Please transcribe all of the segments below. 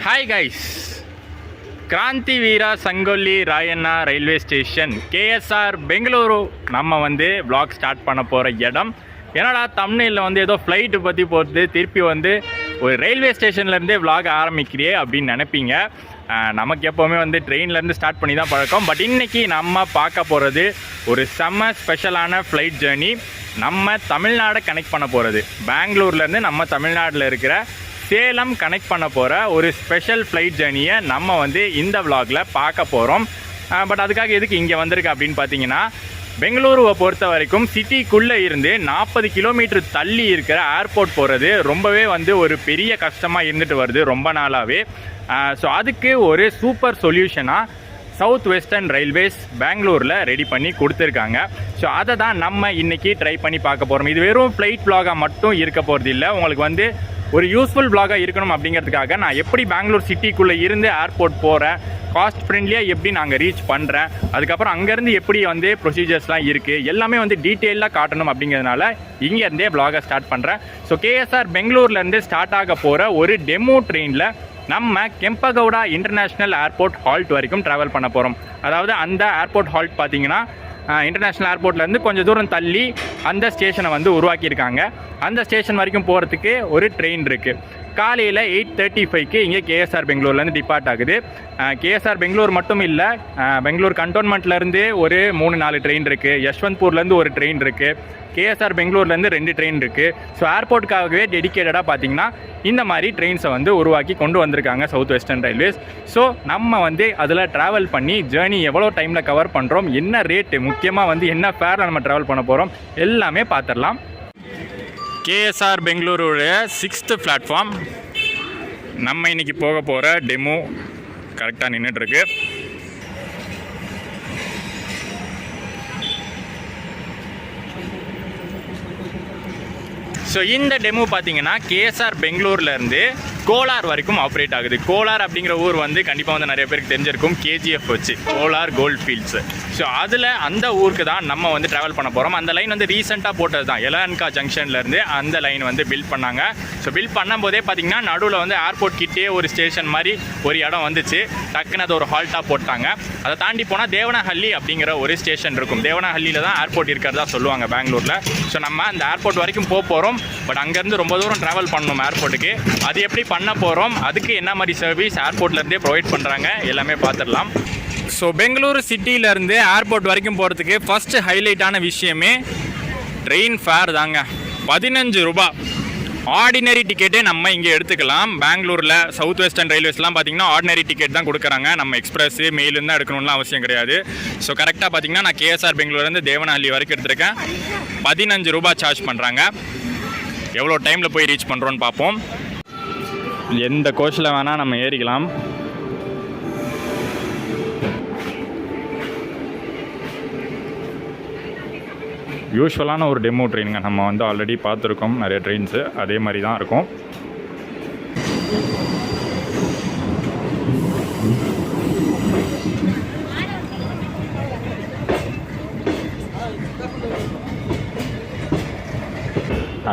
Hi guys, Kranti Veera Sangolli Rayanna railway station KSR Bengaluru நம்ம வந்து vlog start பண்ண போகிற இடம். ஏன்னா தமிழில் வந்து ஏதோ ஃப்ளைட்டு பற்றி போகிறது திருப்பி வந்து ஒரு ரயில்வே ஸ்டேஷன்லேருந்தே vlog ஆரம்பிக்கிறியே அப்படின்னு நினைப்பீங்க. நமக்கு எப்போவுமே வந்து ட்ரெயின்லேருந்து ஸ்டார்ட் பண்ணி தான் பழக்கம். பட் இன்றைக்கி நம்ம பார்க்க போகிறது ஒரு செம்ம ஸ்பெஷலான ஃப்ளைட் ஜேர்னி. நம்ம தமிழ்நாடை கனெக்ட் பண்ண போகிறது, பெங்களூர்லேருந்து நம்ம தமிழ்நாட்டில் இருக்கிற சேலம் கனெக்ட் பண்ண போகிற ஒரு ஸ்பெஷல் ஃப்ளைட் ஜேர்னியை நம்ம வந்து இந்த விலாகில் பார்க்க போகிறோம். பட் அதுக்காக எதுக்கு இங்கே வந்திருக்கு அப்படின்னு பார்த்தீங்கன்னா, பெங்களூருவை பொறுத்த வரைக்கும் சிட்டிக்குள்ளே இருந்து 40 கிலோமீட்டர் தள்ளி இருக்கிற ஏர்போர்ட் போகிறது ரொம்பவே வந்து ஒரு பெரிய கஷ்டமாக இருந்துட்டு வருது ரொம்ப நாளாகவே. ஸோ அதுக்கு ஒரு சூப்பர் சொல்யூஷனாக சவுத் வெஸ்டர்ன் ரயில்வேஸ் பெங்களூரில் ரெடி பண்ணி கொடுத்துருக்காங்க. ஸோ அதை தான் நம்ம இன்றைக்கி ட்ரை பண்ணி பார்க்க போகிறோம். இது வெறும் ஃப்ளைட் vlog-ஆ மட்டும் இருக்க போகிறது இல்லை, உங்களுக்கு வந்து ஒரு யூஸ்ஃபுல் vlog-ஆ இருக்கணும் அப்படிங்கிறதுக்காக நான் எப்படி பெங்களூர் சிட்டிக்குள்ளே இருந்து ஏர்போர்ட் போகிறேன், காஸ்ட் ஃப்ரெண்ட்லியாக எப்படி நாங்கள் ரீச் பண்ணுறேன், அதுக்கப்புறம் அங்கேருந்து எப்படி வந்து ப்ரொசீஜர்ஸ்லாம் இருக்குது எல்லாமே வந்து டீட்டெயிலாக காட்டணும் அப்படிங்கிறதுனால இங்கேருந்தே vlog-ஆ ஸ்டார்ட் பண்ணுறேன். ஸோ கேஎஸ்ஆர் பெங்களூர்லேருந்து ஸ்டார்ட் ஆக போகிற ஒரு டெமோ ட்ரெயினில் நம்ம கெம்பகவுடா இன்டர்நேஷ்னல் ஏர்போர்ட் ஹால்ட் வரைக்கும் ட்ராவல் பண்ண போகிறோம். அதாவது அந்த ஏர்போர்ட் ஹால்ட் பார்த்திங்கன்னா இன்டர்நேஷ்னல் ஏர்போர்ட்லேருந்து கொஞ்சம் தூரம் தள்ளி அந்த ஸ்டேஷனை வந்து உருவாக்கியிருக்காங்க. அந்த ஸ்டேஷன் வரைக்கும் போகிறதுக்கு ஒரு ட்ரெயின் இருக்குது. காலையில் 8:35க்கு இங்கே கேஎஸ்ஆர் பெங்களூர்லேருந்து டிபார்ட் ஆகுது. கேஎஸ்ஆர் பெங்களூர் மட்டும் இல்லை, பெங்களூர் கண்டோன்மெண்ட்லேருந்து ஒரு 3-4 ட்ரெயின் இருக்குது, யஷ்வந்த்பூர்லேருந்து ஒரு ட்ரெயின் இருக்குது, கேஎஸ்ஆர் பெங்களூர்லேருந்து 2 ட்ரெயின் இருக்குது. ஸோ ஏர்போர்ட்டுக்காகவே டெடிக்கேட்டடாக பார்த்திங்கன்னா இந்த மாதிரி ட்ரெயின்ஸை வந்து உருவாக்கி கொண்டு வந்திருக்காங்க சவுத் வெஸ்டர்ன் ரயில்வேஸ். ஸோ நம்ம வந்து அதில் ட்ராவல் பண்ணி ஜேர்னி எவ்வளோ டைமில் கவர் பண்ணுறோம், என்ன ரேட்டு, முக்கியமாக வந்து என்ன ஃபேரில் நம்ம ட்ராவல் பண்ண போகிறோம் எல்லாமே பார்த்துடலாம். கேஎஸ்ஆர் பெங்களூருடைய 6th பிளாட்ஃபார்ம் நம்ம இன்றைக்கி போக போகிற டெமோ கரெக்டாக நின்றுட்டுருக்கு. ஸோ இந்த டெமோ பார்த்தீங்கன்னா கேஎஸ்ஆர் பெங்களூர்லேருந்து கோலார் வரைக்கும் ஆப்ரேட் ஆகுது. கோலார் அப்படிங்கிற ஊர் வந்து கண்டிப்பாக வந்து நிறைய பேருக்கு தெரிஞ்சிருக்கும், கேஜிஎஃப் வச்சு கோலார் கோல்ட் ஃபீல்ட்ஸு. ஸோ அதில் அந்த ஊருக்கு தான் நம்ம வந்து ட்ராவல் பண்ண போகிறோம். அந்த லைன் வந்து ரீசெண்டாக போட்டது தான், எலன்கா ஜங்ஷன்லேருந்து அந்த லைன் வந்து பில்ட் பண்ணாங்க. ஸோ பில்ட் பண்ணும்போதே பார்த்திங்கன்னா நடுவில் வந்து ஏர்போர்ட் கிட்டே ஒரு ஸ்டேஷன் மாதிரி ஒரு இடம் வந்துச்சு, டக்குன்னு அது ஒரு ஹால்ட்டாக போட்டாங்க. அதை தாண்டி போனால் தேவனஹள்ளி அப்படிங்கிற ஒரு ஸ்டேஷன் இருக்கும். தேவனஹள்ளியில் தான் ஏர்போர்ட் இருக்கிறதா சொல்லுவாங்க பெங்களூரில். ஸோ நம்ம அந்த ஏர்போர்ட் வரைக்கும் போகிறோம். பட் அங்கேருந்து ரொம்ப தூரம் ட்ராவல் பண்ணணும் ஏர்போர்ட்டுக்கு. அது எப்படி பண்ண போகிறோம், அதுக்கு என்ன மாதிரி சர்வீஸ் ஏர்போர்ட்லேருந்தே ப்ரொவைட் பண்ணுறாங்க எல்லாமே பார்த்துடலாம். ஸோ பெங்களூரு சிட்டியிலேருந்து ஏர்போர்ட் வரைக்கும் போகிறதுக்கு ஃபஸ்ட்டு ஹைலைட்டான விஷயமே ட்ரெயின் ஃபேர் தாங்க. 15 ரூபா ஆர்டினரி டிக்கெட்டே நம்ம இங்கே எடுத்துக்கலாம். பெங்களூரில் சவுத் வெஸ்டர்ன் ரயில்வேஸ்லாம் பார்த்திங்கன்னா ஆர்டினரி டிக்கெட் தான் கொடுக்குறாங்க. நம்ம எக்ஸ்பிரஸ் மெயிலும் தான் எடுக்கணும்லாம் அவசியம் கிடையாது. ஸோ கரெக்டாக பார்த்திங்கன்னா நான் கேஎஸ்ஆர் பெங்களூர்லேருந்து தேவனஹள்ளி வரைக்கும் எடுத்திருக்கேன். 15 ரூபா சார்ஜ் பண்ணுறாங்க. எவ்வளோ டைமில் போய் ரீச் பண்ணுறோன்னு பார்ப்போம். எந்த கோச்சில் வேணால் நம்ம ஏறிக்கலாம். யூஸ்வலான ஒரு டெமோ ட்ரெயினுங்க. நம்ம வந்து ஆல்ரெடி பார்த்துருக்கோம் நிறைய ட்ரெயின்ஸு, அதே மாதிரி தான் இருக்கும்.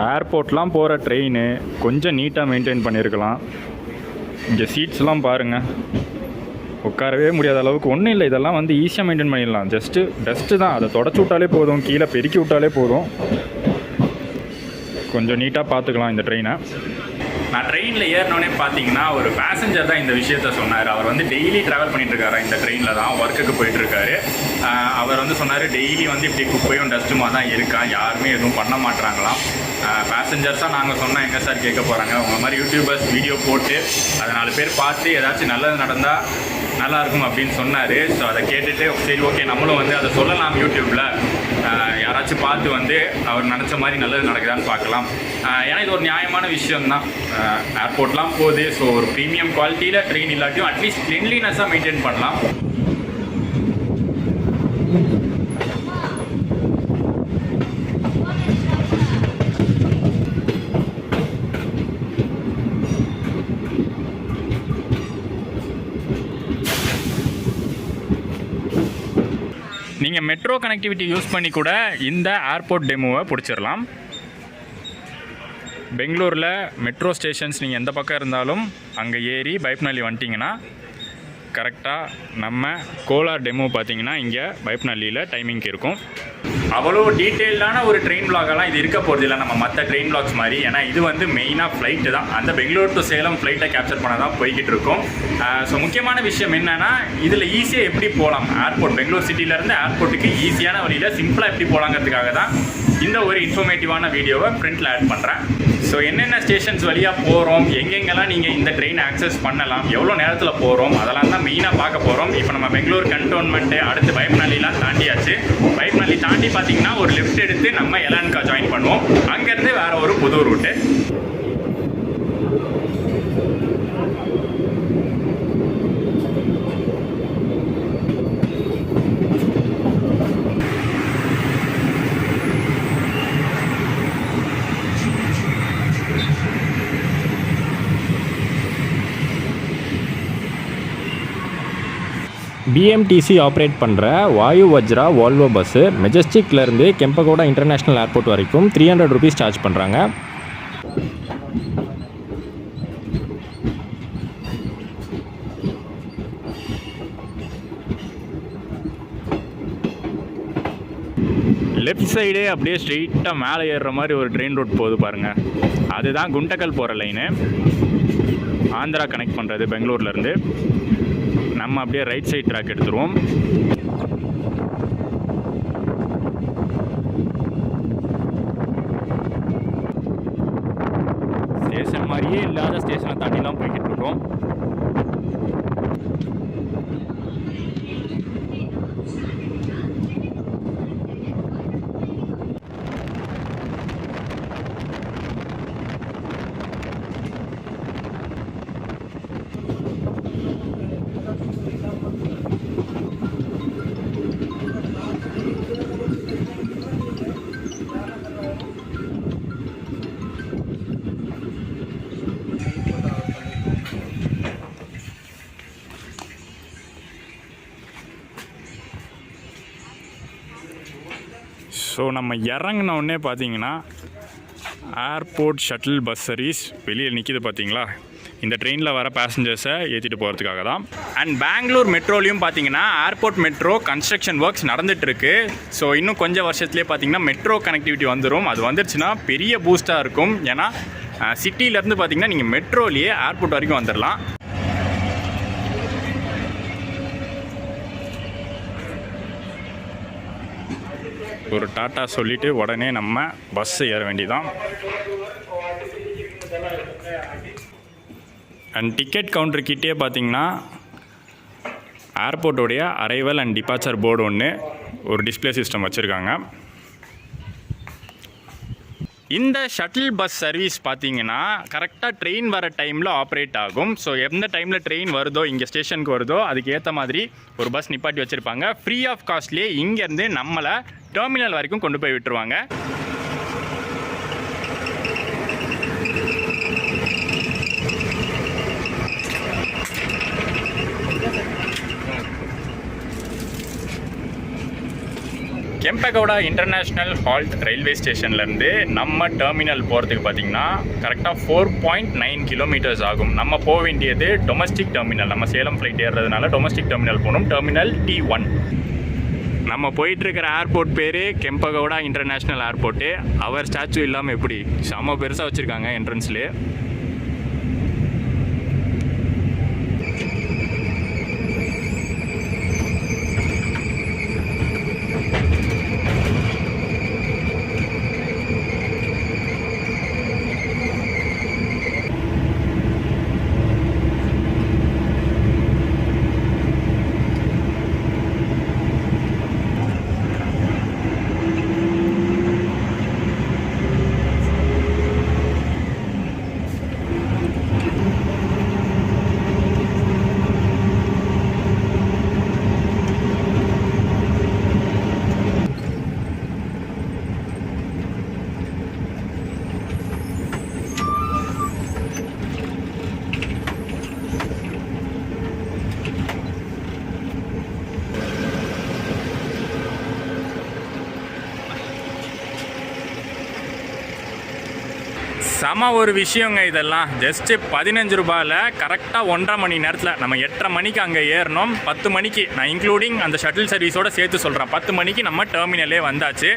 ஏர்போர்ட்லாம் போகிற ட்ரெயின் கொஞ்சம் நீட்டாக மெயின்டைன் பண்ணியிருக்கலாம். இங்கே சீட்ஸ்லாம் பாருங்கள், உட்காரவே முடியாத அளவுக்கு ஒன்றும் இல்லை. இதெல்லாம் வந்து ஈஸியாக மெயின்டைன் பண்ணிடலாம். ஜஸ்ட்டு டஸ்ட்டு தான், அதை தொடச்சி விட்டாலே போதும், கீழே பெருக்கி விட்டாலே போதும். கொஞ்சம் நீட்டாக பார்த்துக்கலாம் இந்த ட்ரெயினை. நான் ட்ரெயினில் ஏறினோடனே பார்த்தீங்கன்னா ஒரு பேசஞ்சர் தான் இந்த விஷயத்த சொன்னார். அவர் வந்து டெய்லி ட்ராவல் பண்ணிட்டுருக்காரு, இந்த ட்ரெயினில் தான் ஒர்க்குக்கு போயிட்டுருக்காரு. அவர் வந்து சொன்னார், டெய்லி வந்து இப்படி குப்பையும் டஸ்ட்டுமாக தான் இருக்கா, யாருமே எதுவும் பண்ண மாட்டுறாங்களாம். பேசஞ்சர்ஸாக நாங்கள் சொன்னால் எங்கே சார் கேட்க போகிறாங்க, உங்கள் மாதிரி யூடியூபர்ஸ் வீடியோ போட்டு அதை 4 பேர் பார்த்து ஏதாச்சும் நல்லது நடந்தால் நல்லாயிருக்கும் அப்படின்னு சொன்னார். ஸோ அதை கேட்டுட்டு சரி ஓகே நம்மளும் வந்து அதை சொல்லலாம் யூடியூப்பில், யாராச்சும் பார்த்து வந்து அவர் நினச்ச மாதிரி நல்லது நடக்குதான்னு பார்க்கலாம். ஏன்னா இது ஒரு நியாயமான விஷயம்தான். ஏர்போர்ட்லாம் போகுது, ஸோ ஒரு ப்ரீமியம் குவாலிட்டியில் ட்ரெயின் இல்லாட்டியும் அட்லீஸ்ட் கிளீன்லினஸாக மெயின்டைன் பண்ணலாம். நீங்கள் மெட்ரோ கனெக்டிவிட்டி யூஸ் பண்ணி கூட இந்த ஏர்போர்ட் டெமோவை பிடிச்சிடலாம். பெங்களூரில் மெட்ரோ ஸ்டேஷன்ஸ் நீங்கள் எந்த பக்கம் இருந்தாலும் அங்கே ஏறி பைப்நல்லி வந்துட்டிங்கன்னா கரெக்டாக நம்ம கோலார் டெமோ பார்த்தீங்கன்னா இங்கே பைப்நல்லியில் டைமிங் இருக்கும். அவ்வளோ டீட்டெயில்டான ஒரு ட்ரெயின் பிளாகெல்லாம் இது இருக்க போகிறது இல்லை நம்ம மற்ற ட்ரெயின் பிளாக்ஸ் மாதிரி. ஏன்னா இது வந்து மெயினாக ஃப்ளைட்டு தான், அந்த பெங்களூர் டு சேலம் ஃப்ளைட்டை கேப்சர் பண்ண தான் போய்கிட்டு இருக்கும். ஸோ முக்கியமான விஷயம் என்னென்னா இதில் ஈஸியாக எப்படி போகலாம், ஏர்போர்ட் பெங்களூர் சிட்டியிலேருந்து ஏர்போர்ட்டுக்கு ஈஸியான வழியில் சிம்பிளாக எப்படி போகலாங்கிறதுக்காக தான் இந்த ஒரு இன்ஃபர்மேட்டிவான வீடியோவை ஃப்ரண்ட்டில் ஆட் பண்ணுறேன். ஸோ என்னென்ன ஸ்டேஷன்ஸ் வழியாக போகிறோம், எங்கெங்கெல்லாம் நீங்கள் இந்த ட்ரெயின் ஆக்சஸ் பண்ணலாம், எவ்வளோ நேரத்தில் போகிறோம், அதெல்லாம் தான் மெயினாக பார்க்க போகிறோம். இப்போ நம்ம பெங்களூர் கண்டோன்மெண்ட்டு அடுத்து பைப்நல்லிலாம் தாண்டியாச்சு. பைப்நல்லி தாண்டி பார்த்தீங்கன்னா ஒரு லெஃப்ட் எடுத்து நம்ம எலான்கா ஜாயின் பண்ணுவோம். அங்கேருந்து வேறு ஒரு புது ரூட்டு. பிஎம்டிசி ஆப்ரேட் பண்ணுற வாயு வஜ்ரா Volvo bus மெஜஸ்டிக்லேருந்து Kempegowda international airport வரைக்கும் 300 rupees சார்ஜ் பண்ணுறாங்க. லெஃப்ட் சைடே அப்படியே ஸ்ட்ரெயிட்டாக மேலே ஏறுற மாதிரி ஒரு ட்ரெயின் ரூட் போகுது பாருங்கள். அதுதான் குண்டக்கல் போகிற லைனு, ஆந்திரா கனெக்ட் பண்ணுறது பெங்களூர்லேருந்து. நம்ம அப்படியே ரைட் சைட் ட்ராக் எடுத்துருவோம். ஸ்டேஷன் மாதிரியே இல்லாத ஸ்டேஷனை தாண்டி தான் போய்கிட்டு இருக்கோம். ஸோ நம்ம இறங்கினோடனே பார்த்தீங்கன்னா ஏர்போர்ட் ஷட்டில் பஸ் சர்வீஸ் வெளியில் நிற்கிது பார்த்தீங்களா. இந்த ட்ரெயினில் வர பேசஞ்சர்ஸை ஏற்றிட்டு போகிறதுக்காக தான். அண்ட் பெங்களூர் மெட்ரோலையும் பார்த்தீங்கன்னா ஏர்போர்ட் மெட்ரோ கன்ஸ்ட்ரக்ஷன் ஒர்க்ஸ் நடந்துகிட்ருக்கு. ஸோ இன்னும் கொஞ்சம் வருஷத்துலேயே பார்த்தீங்கன்னா மெட்ரோ கனெக்டிவிட்டி வந்துடும். அது வந்துருச்சுன்னா பெரிய பூஸ்ட்டாக இருக்கும். ஏன்னா சிட்டியிலேருந்து பார்த்தீங்கன்னா நீங்கள் மெட்ரோலேயே ஏர்போர்ட் வரைக்கும் வந்துடலாம். ஒரு டாட்டா சொல்லிவிட்டு உடனே நம்ம பஸ்ஸு ஏற வேண்டியதான். அண்ட் டிக்கெட் கவுண்டர்கிட்டே பார்த்தீங்கன்னா ஏர்போர்ட்டோடைய அரைவல் அண்ட் டிபார்ச்சர் போர்டு ஒன்று ஒரு டிஸ்பிளே சிஸ்டம் வச்சுருக்காங்க. இந்த ஷட்டில் பஸ் சர்வீஸ் பார்த்தீங்கன்னா கரெக்டாக ட்ரெயின் வர டைமில் ஆப்ரேட் ஆகும். ஸோ எந்த டைமில் ட்ரெயின் வருதோ, இங்கே ஸ்டேஷனுக்கு வருதோ, அதுக்கு ஏற்ற மாதிரி ஒரு பஸ் நிப்பாட்டி வச்சுருப்பாங்க. ஃப்ரீ ஆஃப் காஸ்ட்லேயே இங்கேருந்து நம்மளை டெர்மினல் வரைக்கும் கொண்டு போய் விட்டுருவாங்க. கெம்பகோடா இன்டர்நேஷ்னல் ஹால்ட் ரயில்வே ஸ்டேஷன்லேருந்து நம்ம டெர்மினல் போகிறதுக்கு பார்த்திங்கன்னா கரெக்டாக 4.9 kilometers ஆகும். நம்ம போக வேண்டியது டொமஸ்டிக் டெர்மினல். நம்ம சேலம் ஃப்ளைட் ஏறுறதுனால டொமஸ்டிக் டெர்மினல் போகணும், டெர்மினல் T1. நம்ம போயிட்டுருக்கிற ஏர்போர்ட் பேர் கெம்பகோடா இன்டர்நேஷ்னல் ஏர்போர்ட்டு. அவர் ஸ்டாச்சு இல்லாமல் எப்படி செம்ம பெருசாக வச்சுருக்காங்க என்ட்ரன்ஸ்லேயே. செம ஒரு விஷயங்க இதெல்லாம். ஜஸ்ட்டு 15 ரூபாயில் கரெக்டாக 1.5 மணி நேரத்தில் நம்ம 8:30 மணிக்கு அங்கே ஏறணும். 10 மணிக்கு நான் இன்க்ளூடிங் அந்த ஷட்டில் சர்வீஸோடு சேர்த்து சொல்கிறேன், 10 மணிக்கு நம்ம டெர்மினலே வந்தாச்சு.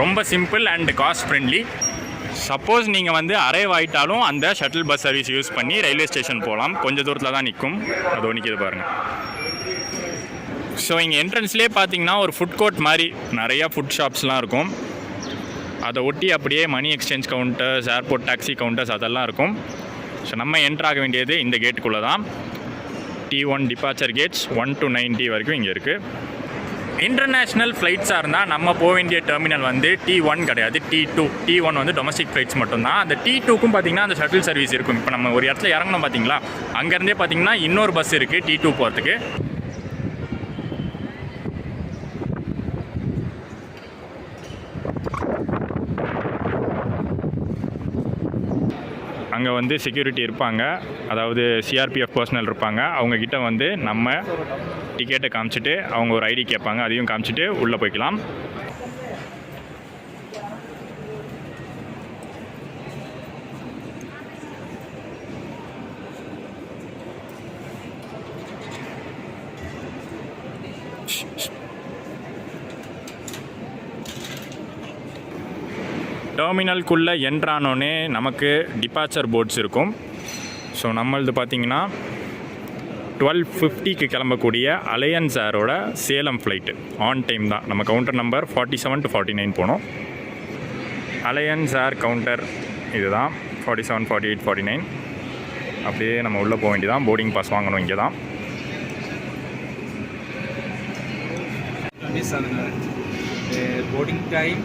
ரொம்ப simple and cost friendly. Suppose நீங்கள் வந்து அரைவ் ஆகிட்டாலும் அந்த ஷட்டில் பஸ் சர்வீஸ் யூஸ் பண்ணி ரயில்வே ஸ்டேஷன் போகலாம். கொஞ்சம் தூரத்தில் தான் நிற்கும், அதோ நிற்கிது பாருங்கள். ஸோ இங்கே என்ட்ரன்ஸ்லேயே பார்த்தீங்கன்னா ஒரு ஃபுட் கோர்ட் மாதிரி நிறையா ஃபுட் ஷாப்ஸ்லாம் இருக்கும். அதை ஒட்டி அப்படியே money exchange counters, airport taxi counters அதெல்லாம் இருக்கும். ஸோ நம்ம என்ட்ரு ஆக வேண்டியது இந்த கேட்டுக்குள்ளே தான். T1 டிபார்ச்சர் கேட்ஸ் 1 to 90 வரைக்கும் இங்கே இருக்குது. இன்டர்நேஷ்னல் ஃப்ளைட்ஸாக இருந்தால் நம்ம போக வேண்டிய டெர்மினல் வந்து T1 கிடையாது, T2. T1 வந்து டொமஸ்டிக் ஃப்ளைட்ஸ் மட்டும்தான். அந்த T2க்கும் பார்த்தீங்கன்னா அந்த ஷட்டில் சர்வீஸ் இருக்கும். இப்போ நம்ம ஒரு இடத்துல இறங்கணும் பார்த்தீங்களா, அங்கேருந்தே பார்த்தீங்கன்னா இன்னொரு பஸ் இருக்குது T2 போகிறதுக்கு. அங்கே வந்து செக்யூரிட்டி இருப்பாங்க, அதாவது சிஆர்பிஎஃப் பர்சனல் இருப்பாங்க. அவங்கக்கிட்ட வந்து நம்ம டிக்கெட்டை காமிச்சிட்டு அவங்க ஒரு ஐடி கேட்பாங்க, அதையும் காமிச்சிட்டு உள்ளே போய்க்கலாம். டெர்மினல்குள்ளே என்ட்ரானோடனே நமக்கு டிபார்ச்சர் போர்ட்ஸ் இருக்கும். ஸோ நம்மளது பார்த்திங்கன்னா 12:50க்கு கிளம்பக்கூடிய அலையன்ஸ் ஏரோட சேலம் ஃப்ளைட்டு ஆன் டைம் தான். நம்ம கவுண்டர் நம்பர் 47 to 49 போனோம். அலையன்ஸ் ஏர் கவுண்டர் இது தான் 47, 48, 49. அப்படியே நம்ம உள்ளே போக வேண்டியதான். போர்டிங் பாஸ் வாங்கணும் இங்கே தான். போர்டிங் டைம்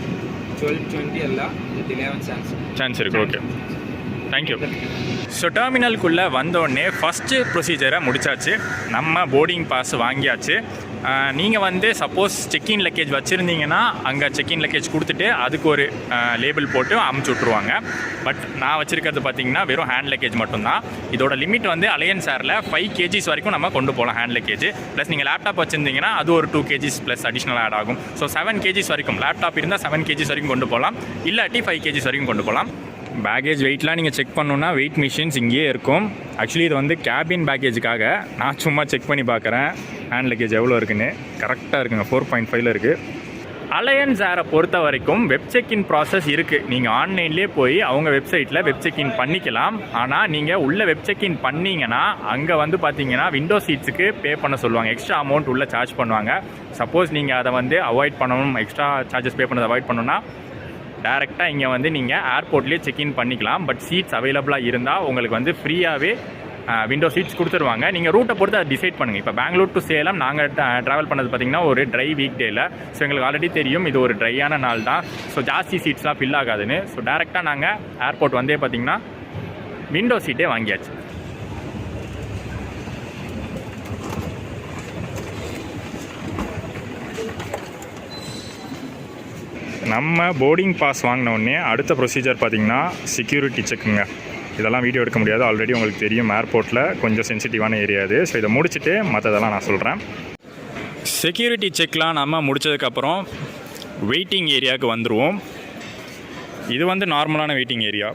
12:20 அல்ல, டிலே சான்ஸ் இருக்குது. Okay, thank you. ஸோ டெர்மினலுக்குள்ளே வந்தோடனே ஃபஸ்ட்டு ப்ரொசீஜரை முடித்தாச்சு. நம்ம போர்டிங் பாஸ் வாங்கியாச்சு. நீங்கள் வந்து சப்போஸ் செக்இன் லக்கேஜ் வச்சுருந்தீங்கன்னா அங்கே செக்இன் லக்கேஜ் கொடுத்துட்டு அதுக்கு ஒரு லேபிள் போட்டு அமுச்சு விட்ருவாங்க. பட் நான் வச்சுருக்கிறது பார்த்தீங்கன்னா வெறும் ஹேண்ட் லக்கேஜ் மட்டும்தான். இதோட லிமிட் வந்து அலையன்ஸ் ஏரில் 5 kgs வரைக்கும் நம்ம கொண்டு போகலாம் ஹேண்ட் லக்கேஜ். ப்ளஸ் நீங்கள் லேப்டாப் வச்சுருந்தீங்கன்னா அது ஒரு 2 kgs ப்ளஸ் அடிஷ்னல் ஆட் ஆகும். ஸோ 7 kgs வரைக்கும், லேப்டாப் இருந்தால் 7 kgs வரைக்கும் கொண்டு போகலாம், இல்லாட்டி 5 kgs வரைக்கும் கொண்டு போகலாம். பேக்கேஜ் வெயிட்லாம் நீங்கள் செக் பண்ணணுன்னா வெயிட் மிஷின்ஸ் இங்கேயே இருக்கும். ஆக்சுவலி இது வந்து கேபின் பேக்கேஜுக்காக நான் சும்மா செக் பண்ணி பார்க்குறேன் ஹேண்ட் லக்கேஜ் எவ்வளோ இருக்குன்னு. கரெக்டாக இருக்குங்க, 4.5 இருக்குது. அலையன்ஸ் ஏரை பொறுத்த வரைக்கும் வெப் செக்இன் ப்ராசஸ் இருக்குது. நீங்கள் ஆன்லைன்லேயே போய் அவங்க வெப்சைட்டில் வெப் செக்இன் பண்ணிக்கலாம். ஆனால் நீங்கள் உள்ள வெப் செக்இன் பண்ணிங்கன்னா அங்கே வந்து பார்த்தீங்கன்னா விண்டோ சீட்ஸுக்கு பே பண்ண சொல்லுவாங்க, எக்ஸ்ட்ரா அமௌண்ட் உள்ளே சார்ஜ் பண்ணுவாங்க. சப்போஸ் நீங்கள் அதை வந்து அவாய்ட் பண்ணணும், எக்ஸ்ட்ரா சார்ஜஸ் பே பண்ணதை அவாய்ட் பண்ணணும்னா டேரெக்டாக இங்கே வந்து நீங்கள் ஏர்போர்ட்லேயே செக்இன் பண்ணிக்கலாம். பட் சீட்ஸ் அவைலபிளாக இருந்தால் உங்களுக்கு வந்து ஃப்ரீயாகவே விண்டோ சீட்ஸ் கொடுத்துருவாங்க. நீங்கள் ரூட்டை பொறுத்து அதை டிசைட் பண்ணுங்கள். இப்போ பெங்களூர் டு சேலம் நாங்கள் ட்ராவல் பண்ணது பார்த்திங்கன்னா ஒரு ட்ரை வீக் டேயில். ஸோ எங்களுக்கு ஆல்ரெடி தெரியும் இது ஒரு ட்ரையான நாள் தான், ஸோ ஜாஸ்தி சீட்ஸ்லாம் ஃபில் ஆகாதுன்னு. ஸோ டேரெக்டாக நாங்கள் ஏர்போர்ட் வந்தே பார்த்திங்கன்னா விண்டோ சீட்டே வாங்கியாச்சு. நம்ம போர்டிங் பாஸ் வாங்கினோடனே அடுத்த ப்ரொசீஜர் பார்த்திங்கன்னா செக்யூரிட்டி செக்குங்க. இதெல்லாம் வீடியோ எடுக்க முடியாது, ஆல்ரெடி உங்களுக்கு தெரியும் ஏர்போர்ட்டில் கொஞ்சம் சென்சிட்டிவான ஏரியா இது. ஸோ இதை முடிச்சுட்டு மற்றதெல்லாம் நான் சொல்கிறேன். செக்யூரிட்டி செக்லாம் நம்ம முடித்ததுக்கப்புறம் வெயிட்டிங் ஏரியாவுக்கு வந்துடுவோம். இது வந்து நார்மலான வெயிட்டிங் ஏரியா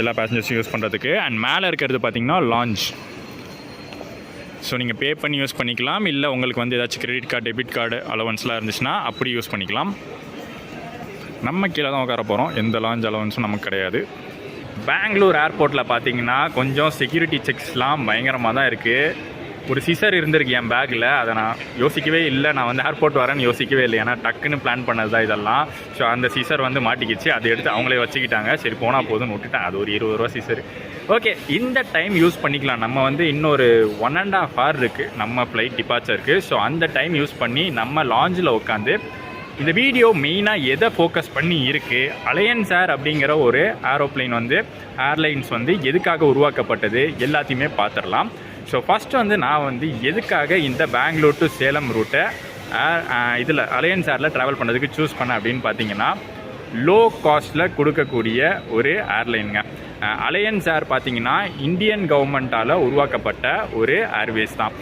எல்லா பேசஞ்சர்ஸும் யூஸ் பண்ணுறதுக்கு. அண்ட் மேலே இருக்கிறது பார்த்திங்கன்னா லான்ச். ஸோ நீங்கள் பே பண்ணி யூஸ் பண்ணிக்கலாம், இல்லை உங்களுக்கு வந்து ஏதாச்சும் கிரெடிட் கார்டு, டெபிட் கார்டு அலவன்ஸ்லாம் இருந்துச்சுன்னா அப்படி யூஸ் பண்ணிக்கலாம். நம்ம கீழே தான் உட்கார போகிறோம், எந்த லான்ச் அலவன்ஸும் நமக்கு கிடையாது. பெங்களூர் ஏர்போர்ட்டில் பார்த்தீங்கன்னா கொஞ்சம் செக்யூரிட்டி செக்ஸ்லாம் பயங்கரமாக தான் இருக்குது. ஒரு சிசர் இருந்திருக்கு என் பேக்கில், அதை நான் யோசிக்கவே இல்லை. நான் வந்து ஏர்போர்ட் வரேன்னு யோசிக்கவே இல்லை, ஏன்னா டக்குன்னு பிளான் பண்ணது தான் இதெல்லாம். ஸோ அந்த சிசர் வந்து மாட்டிக்கிச்சு, அதை எடுத்து அவங்களே வச்சுக்கிட்டாங்க. சரி போனால் போதும்னு விட்டுட்டேன். அது ஒரு 20 ரூபா சிசர். ஓகே, இந்த டைம் யூஸ் பண்ணிக்கலாம். நம்ம வந்து இன்னொரு 1.5 hour இருக்குது நம்ம ஃப்ளைட் டிபார்ச்சருக்கு. ஸோ அந்த டைம் யூஸ் பண்ணி நம்ம லாஞ்சில் உட்காந்து இந்த வீடியோ மெயினாக எதை ஃபோக்கஸ் பண்ணி இருக்குது, அலையன்ஸ் ஏர் அப்படிங்கிற ஒரு ஏரோப்ளைன் வந்து ஏர்லைன்ஸ் வந்து எதுக்காக உருவாக்கப்பட்டது எல்லாத்தையுமே பார்த்துடலாம். ஸோ ஃபஸ்ட்டு வந்து நான் வந்து எதுக்காக இந்த பெங்களூர் டு சேலம் ரூட்டை இதில் அலையன்ஸ் ஏரில் ட்ராவல் பண்ணுறதுக்கு சூஸ் பண்ணேன் அப்படின்னு பார்த்தீங்கன்னா, லோ காஸ்ட்டில் கொடுக்கக்கூடிய ஒரு ஏர்லைனுங்க. அலையன்ஸ் ஏர் பார்த்திங்கன்னா இந்தியன் கவர்மெண்ட்டால் உருவாக்கப்பட்ட ஒரு ஏர்வேஸ் தான்.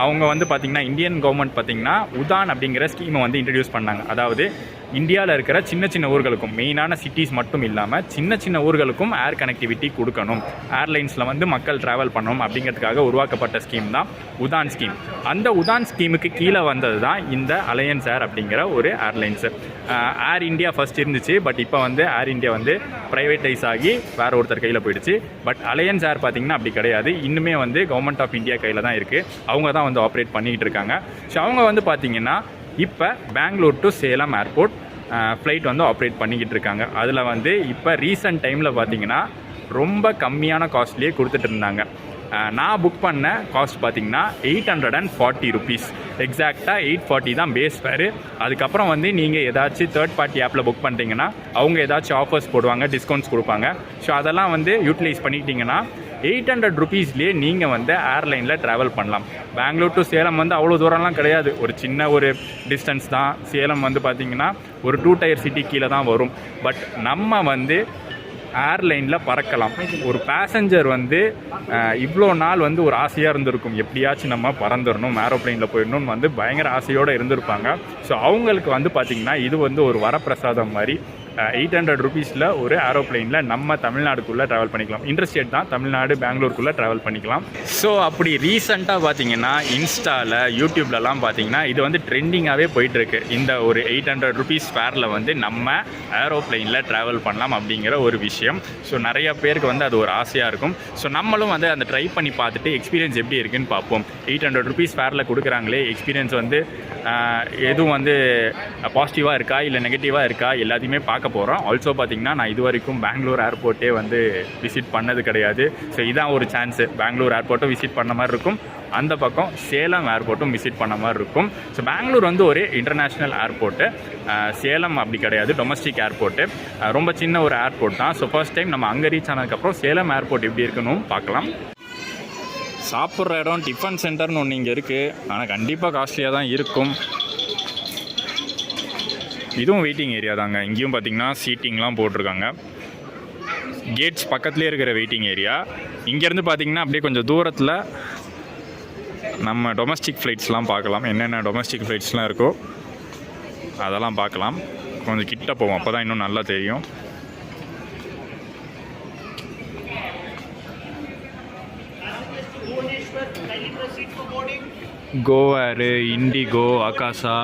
அவங்க வந்து பார்த்திங்கன்னா இந்தியன் கவர்மெண்ட் பார்த்திங்கன்னா உதான் அப்படிங்கிற ஸ்கீமை வந்து இன்ட்ரடியூஸ் பண்ணாங்க. அதாவது இந்தியாவில் இருக்கிற சின்ன சின்ன ஊர்களுக்கும், மெயினான சிட்டிஸ் மட்டும் இல்லாமல் சின்ன சின்ன ஊர்களுக்கும் ஏர் கனெக்டிவிட்டி கொடுக்கணும், ஏர்லைன்ஸில் வந்து மக்கள் ட்ராவல் பண்ணணும் அப்படிங்கிறதுக்காக உருவாக்கப்பட்ட ஸ்கீம் தான் உதான் ஸ்கீம். அந்த உதான் ஸ்கீமுக்கு கீழே வந்தது தான் இந்த அலையன்ஸ் ஏர் அப்படிங்கிற ஒரு ஏர்லைன்ஸு. ஏர் இந்தியா ஃபர்ஸ்ட் இருந்துச்சு, பட் இப்போ வந்து ஏர் இந்தியா வந்து ப்ரைவேட்டைஸ் ஆகி வேற ஒருத்தர் கையில் போயிடுச்சு. பட் அலையன்ஸ் ஏர் பார்த்திங்கன்னா அப்படி கிடையாது, இன்னுமே வந்து கவர்மெண்ட் ஆஃப் இந்தியா கையில் தான் இருக்குது. அவங்க தான் வந்து ஆப்ரேட் பண்ணிக்கிட்டு இருக்காங்க. ஸோ அவங்க வந்து பார்த்திங்கன்னா இப்போ Bangalore to Salem airport flight வந்து ஆப்ரேட் பண்ணிக்கிட்டு இருக்காங்க. அதில் வந்து இப்போ ரீசன்ட் டைமில் பார்த்திங்கன்னா ரொம்ப கம்மியான காஸ்ட்லேயே கொடுத்துட்டு இருந்தாங்க. நான் புக் பண்ண காஸ்ட் பார்த்திங்கன்னா 840 ருபீஸ், எக்ஸாக்டாக 840 தான் பேஸ் ஃபேரு. அதுக்கப்புறம் வந்து நீங்கள் ஏதாச்சும் தேர்ட் பார்ட்டி ஆப்பில் புக் பண்ணுறீங்கன்னா அவங்க ஏதாச்சும் ஆஃபர்ஸ் போடுவாங்க, டிஸ்கவுண்ட்ஸ் கொடுப்பாங்க. ஸோ அதெல்லாம் வந்து யூட்டிலைஸ் பண்ணிக்கிட்டிங்கன்னா 800 ருபீஸ்லேயே நீங்கள் வந்து ஏர்லைனில் ட்ராவல் பண்ணலாம். பெங்களூர் டு சேலம் வந்து அவ்வளோ தூரம்லாம் கிடையாது, ஒரு சின்ன ஒரு டிஸ்டன்ஸ் தான். சேலம் வந்து பார்த்திங்கன்னா ஒரு 2 டயர் சிட்டி கீழே தான் வரும். பட் நம்ம வந்து ஏர்லைனில் பறக்கலாம். ஒரு பேசஞ்சர் வந்து இவ்வளோ நாள் வந்து ஒரு ஆசையாக இருந்திருக்கும், எப்படியாச்சும் நம்ம பறந்துடணும், ஏரோப்ளைனில் போயிடணும்னு வந்து பயங்கர ஆசையோடு இருந்திருப்பாங்க. ஸோ அவங்களுக்கு வந்து பார்த்திங்கன்னா இது வந்து ஒரு வரப்பிரசாதம் மாதிரி. 800 ருபீஸில் ஒரு ஏரோப்ளைனில் நம்ம தமிழ்நாடுக்குள்ளே ட்ராவல் பண்ணிக்கலாம். இன்டர்ஸ்டேட் தான், தமிழ்நாடு பெங்களூருக்குள்ளே ட்ராவல் பண்ணிக்கலாம். ஸோ அப்படி ரீசெண்டாக பார்த்தீங்கன்னா இன்ஸ்டாவில், யூடியூப்லலாம் பார்த்தீங்கன்னா இது வந்து ட்ரெண்டிங்காகவே போயிட்டுருக்கு. இந்த ஒரு 800 ருபீஸ் ஃபேரில் வந்து நம்ம ஏரோப்ளைனில் ட்ராவல் பண்ணலாம் அப்படிங்கிற ஒரு விஷயம். ஸோ நிறைய பேருக்கு வந்து அது ஒரு ஆசையாக இருக்கும். ஸோ நம்மளும் வந்து அந்த ட்ரை பண்ணி பார்த்துட்டு எக்ஸ்பீரியன்ஸ் எப்படி இருக்குன்னு பார்ப்போம். 800 ருபீஸ் ஃபேரில் கொடுக்குறாங்களே, எக்ஸ்பீரியன்ஸ் வந்து எதுவும் வந்து பாசிட்டிவாக இருக்கா இல்லை நெகட்டிவாக இருக்கா எல்லாத்தையுமே பார்க்க போகிறோம். ஆல்சோ பார்த்திங்கன்னா நான் இது வரைக்கும் பெங்களூர் ஏர்போர்ட்டே வந்து விசிட் பண்ணது கிடையாது. ஸோ இதான் ஒரு சான்ஸு. பெங்களூர் ஏர்போர்ட்டும் விசிட் பண்ண மாதிரி இருக்கும், அந்த பக்கம் சேலம் ஏர்போர்ட்டும் விசிட் பண்ண மாதிரி இருக்கும். ஸோ பெங்களூர் வந்து ஒரு இன்டர்நேஷ்னல் ஏர்போர்ட்டு, சேலம் அப்படி கிடையாது, டொமஸ்டிக் ஏர்போர்ட்டு. ரொம்ப சின்ன ஒரு ஏர்போர்ட் தான். ஸோ ஃபர்ஸ்ட் டைம் நம்ம அங்கே ரீச் ஆனதுக்கப்புறம் சேலம் ஏர்போர்ட் எப்படி இருக்குன்னு பார்க்கலாம். சாப்பிட்ற இடம் டிஃபன் சென்டர்னு ஒன்று இங்கே இருக்குது, ஆனால் கண்டிப்பாக காஸ்ட்லியாக தான் இருக்கும். இதுவும் வெயிட்டிங் ஏரியா தாங்க. இங்கேயும் பார்த்திங்கன்னா சீட்டிங்லாம் போட்டிருக்காங்க. கேட்ஸ் பக்கத்துலேயே இருக்கிற வெயிட்டிங் ஏரியா. இங்கேருந்து பார்த்திங்கன்னா அப்படியே கொஞ்சம் தூரத்தில் நம்ம டொமஸ்டிக் ஃப்ளைட்ஸ்லாம் பார்க்கலாம். என்னென்ன டொமஸ்டிக் ஃப்ளைட்ஸ்லாம் இருக்கோ அதெல்லாம் பார்க்கலாம். கொஞ்சம் கிட்ட போவோம், அப்போ தான் இன்னும் நல்லா தெரியும். கோவாரு, இண்டிகோ, ஆகாசா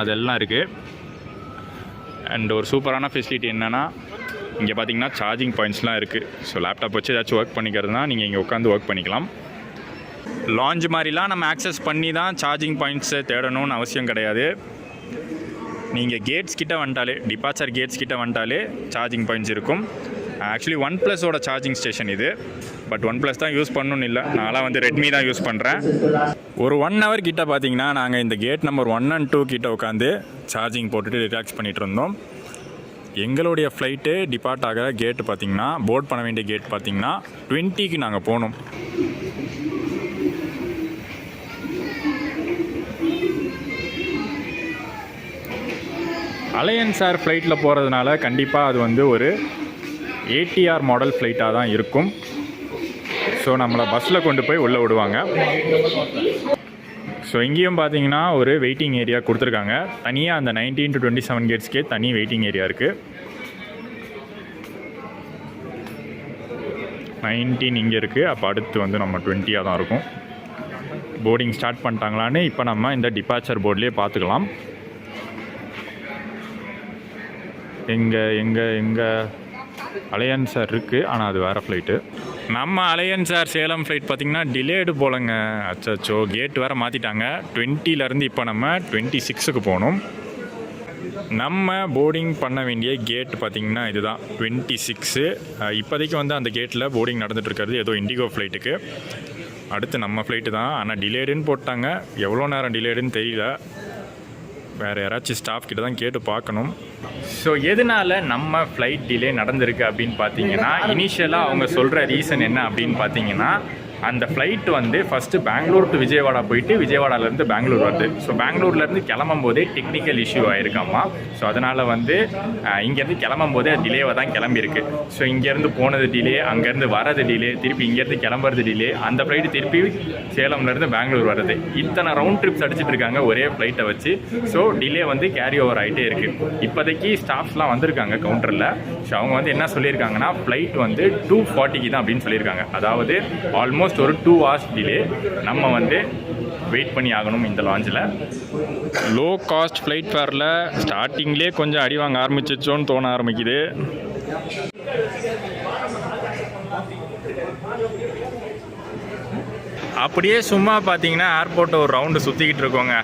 அதெல்லாம் இருக்குது. அண்ட் ஒரு சூப்பரான ஃபெசிலிட்டி என்னென்னா இங்கே பார்த்தீங்கன்னா சார்ஜிங் பாயிண்ட்ஸ்லாம் இருக்குது. ஸோ லேப்டாப் வச்சு ஏதாச்சும் ஒர்க் பண்ணிக்கிறதுனா நீங்கள் இங்கே உட்காந்து ஒர்க் பண்ணிக்கலாம். லாஞ்ச் மாதிரிலாம் நம்ம ஆக்சஸ் பண்ணி தான் சார்ஜிங் பாயிண்ட்ஸை தேடணும்னு அவசியம் கிடையாது. நீங்கள் கேட்ஸ் கிட்ட வந்துட்டாலே, டிபார்ச்சர் கேட்ஸ் கிட்ட வந்துட்டாலே சார்ஜிங் பாயிண்ட்ஸ் இருக்கும். ஆக்சுவலி OnePlusோட சார்ஜிங் ஸ்டேஷன் இது. பட் OnePlus தான் யூஸ் பண்ணணும்னு இல்லை, நான்லாம் வந்து ரெட்மி தான் யூஸ் பண்ணுறேன். ஒரு 1 ஹவர் கிட்ட பார்த்தீங்கன்னா நாங்கள் இந்த கேட் நம்பர் 1 and 2 கிட்ட உட்காந்து சார்ஜிங் போட்டுட்டு ரிலாக்ஸ் பண்ணிகிட்டு இருந்தோம். எங்களுடைய ஃப்ளைட்டு டிபார்ட் ஆகிற கேட்டு பார்த்திங்கன்னா, போர்ட் பண்ண வேண்டிய கேட் பார்த்திங்கன்னா 20க்கு நாங்கள் போனோம். அலையன்ஸ் ஏர் ஃப்ளைட்டில் போகிறதுனால கண்டிப்பாக அது வந்து ஒரு ATR மாடல் ஃப்ளைட்டாக தான் இருக்கும். ஸோ நம்மளை பஸ்ஸில் கொண்டு போய் உள்ளே விடுவாங்க. ஸோ இங்கேயும் பார்த்தீங்கன்னா ஒரு வெயிட்டிங் ஏரியா கொடுத்துருக்காங்க. தனியாக அந்த 19 to 27 கேட்ஸ்க்கே தனி வெயிட்டிங் ஏரியா இருக்குது. 19 இங்கே இருக்குது, அப்போ அடுத்து வந்து நம்ம 20 தான் இருக்கும். போர்டிங் ஸ்டார்ட் பண்ணிட்டாங்களான்னு இப்போ நம்ம இந்த டிபார்ச்சர் போர்ட்லேயே பார்த்துக்கலாம். எங்கே அலையன்ஸ் ஏர் இருக்குது, ஆனால் அது வேறு ஃப்ளைட்டு. நம்ம அலையன்ஸ் ஏர் சேலம் ஃப்ளைட் பார்த்திங்கன்னா டிலேடு போலங்க. அச்சோ, கேட் வேறு மாற்றிட்டாங்க. 20லேருந்து இப்போ நம்ம 26க்கு போகணும். நம்ம போர்டிங் பண்ண வேண்டிய கேட் பார்த்திங்கன்னா இதுதான் 26. இப்போதைக்கு வந்து அந்த கேட்டில் போர்டிங் நடந்துகிட்ருக்கிறது ஏதோ இண்டிகோ ஃப்ளைட்டுக்கு. அடுத்து நம்ம ஃப்ளைட்டு தான், ஆனால் டிலேடுன்னு போட்டாங்க. எவ்வளோ நேரம் டிலேடுன்னு தெரியல. வேறு யாராச்சும் ஸ்டாஃப் கிட்ட தான் கேட்டு பார்க்கணும். ஸோ எதனால் நம்ம ஃப்ளைட் டிலே நடந்திருக்கு அப்படின்னு பார்த்தீங்கன்னா, இனிஷியலாக அவங்க சொல்கிற ரீசன் என்ன அப்படின்னு பார்த்தீங்கன்னா, அந்த ஃப்ளைட் வந்து ஃபஸ்ட்டு பெங்களூர் டு விஜயவாடா போயிட்டு விஜயவாடாலேருந்து பெங்களூர் வருது. ஸோ பெங்களூர்லேருந்து கிளம்பும் போதே டெக்னிக்கல் இஷ்யூ ஆகிருக்காமா. ஸோ அதனால் வந்து இங்கேருந்து கிளம்பும் போதே டிலேவாக தான் கிளம்பியிருக்கு. ஸோ இங்கேருந்து போனது டிலே, அங்கேருந்து வரது டிலே, திருப்பி இங்கேருந்து கிளம்புறது டிலே, அந்த ஃப்ளைட்டு திருப்பி சேலம்லேருந்து பெங்களூர் வருது. இத்தனை ரவுண்ட் ட்ரிப்ஸ் அடிச்சுட்டு இருக்காங்க ஒரே ஃப்ளைட்டை வச்சு. ஸோ டிலே வந்து கேரி ஓவர் ஆகிட்டே இருக்குது. இப்போதைக்கு ஸ்டாஃப்ஸ்லாம் வந்திருக்காங்க கவுண்டரில். ஸோ அவங்க வந்து என்ன சொல்லியிருக்காங்கன்னா ஃப்ளைட் வந்து 2:40 தான் அப்படின்னு சொல்லியிருக்காங்க. அதாவது ஆல்மோஸ்ட் ஒரு 2 hours டிலே நம்ம வந்து வெயிட் பண்ணி ஆகணும் இந்த லாஞ்சில். லோ காஸ்ட் ஃப்ளைட் ஃபேரில் ஸ்டார்டிங்லேயே கொஞ்சம் அடி வாங்க ஆரம்பிச்சிச்சோன்னு தோண ஆரம்பிக்குது. அப்படியே சும்மா பார்த்தீங்கன்னா ஏர்போர்ட்டை ஒரு ரவுண்டு சுற்றிக்கிட்டு இருக்கோங்க.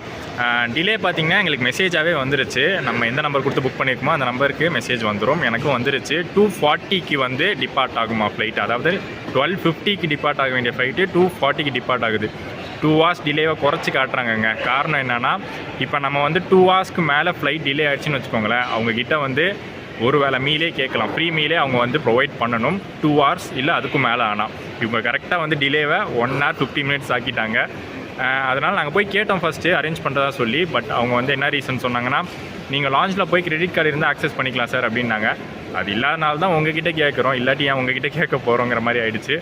டிலே பார்த்தீங்கன்னா எங்களுக்கு மெசேஜாகவே வந்துருச்சு. நம்ம எந்த நம்பர் கொடுத்து புக் பண்ணியிருக்கோமோ அந்த நம்பருக்கு மெசேஜ் வந்துடும். எனக்கும் வந்துருச்சு. 2:40 வந்து டிபார்ட் ஆகுமா ஃப்ளைட். அதாவது 12:50 டிபார்ட் ஆக வேண்டிய ஃப்ளைட்டு 2:40 டிபார்ட் ஆகுது. 2 hours டிலேவை குறைச்சி காட்டுறாங்கங்க. காரணம் என்னென்னா, இப்போ நம்ம வந்து 2 hours மேலே ஃப்ளைட் டிலே ஆகிடுச்சின்னு வச்சுக்கோங்களேன், அவங்கக்கிட்ட வந்து ஒரு வேளை மீலே கேட்கலாம், ஃப்ரீ மீலே அவங்க வந்து ப்ரொவைட் பண்ணணும் 2 hours இல்லை அதுக்கும் மேலே. ஆனால் இப்போ கரெக்டாக வந்து டிலேவை 1 hour 50 minutes ஆக்கிட்டாங்க. அதனால் நாங்கள் போய் கேட்டோம் ஃபஸ்ட்டு அரேஞ்ச் பண்ணுறதா சொல்லி. பட் அவங்க வந்து என்ன ரீசன் சொன்னாங்கன்னா, நீங்கள் லாஞ்சில் போய் கிரெடிட் கார்டு இருந்தால் ஆக்சஸ் பண்ணிக்கலாம் சார் அப்படின்னாங்க. அது இல்லாதனால தான் உங்ககிட்ட கேட்குறோம், இல்லாட்டி ஏன் உங்ககிட்ட கேட்க போகிறோங்கிற மாதிரி ஆயிடுச்சு.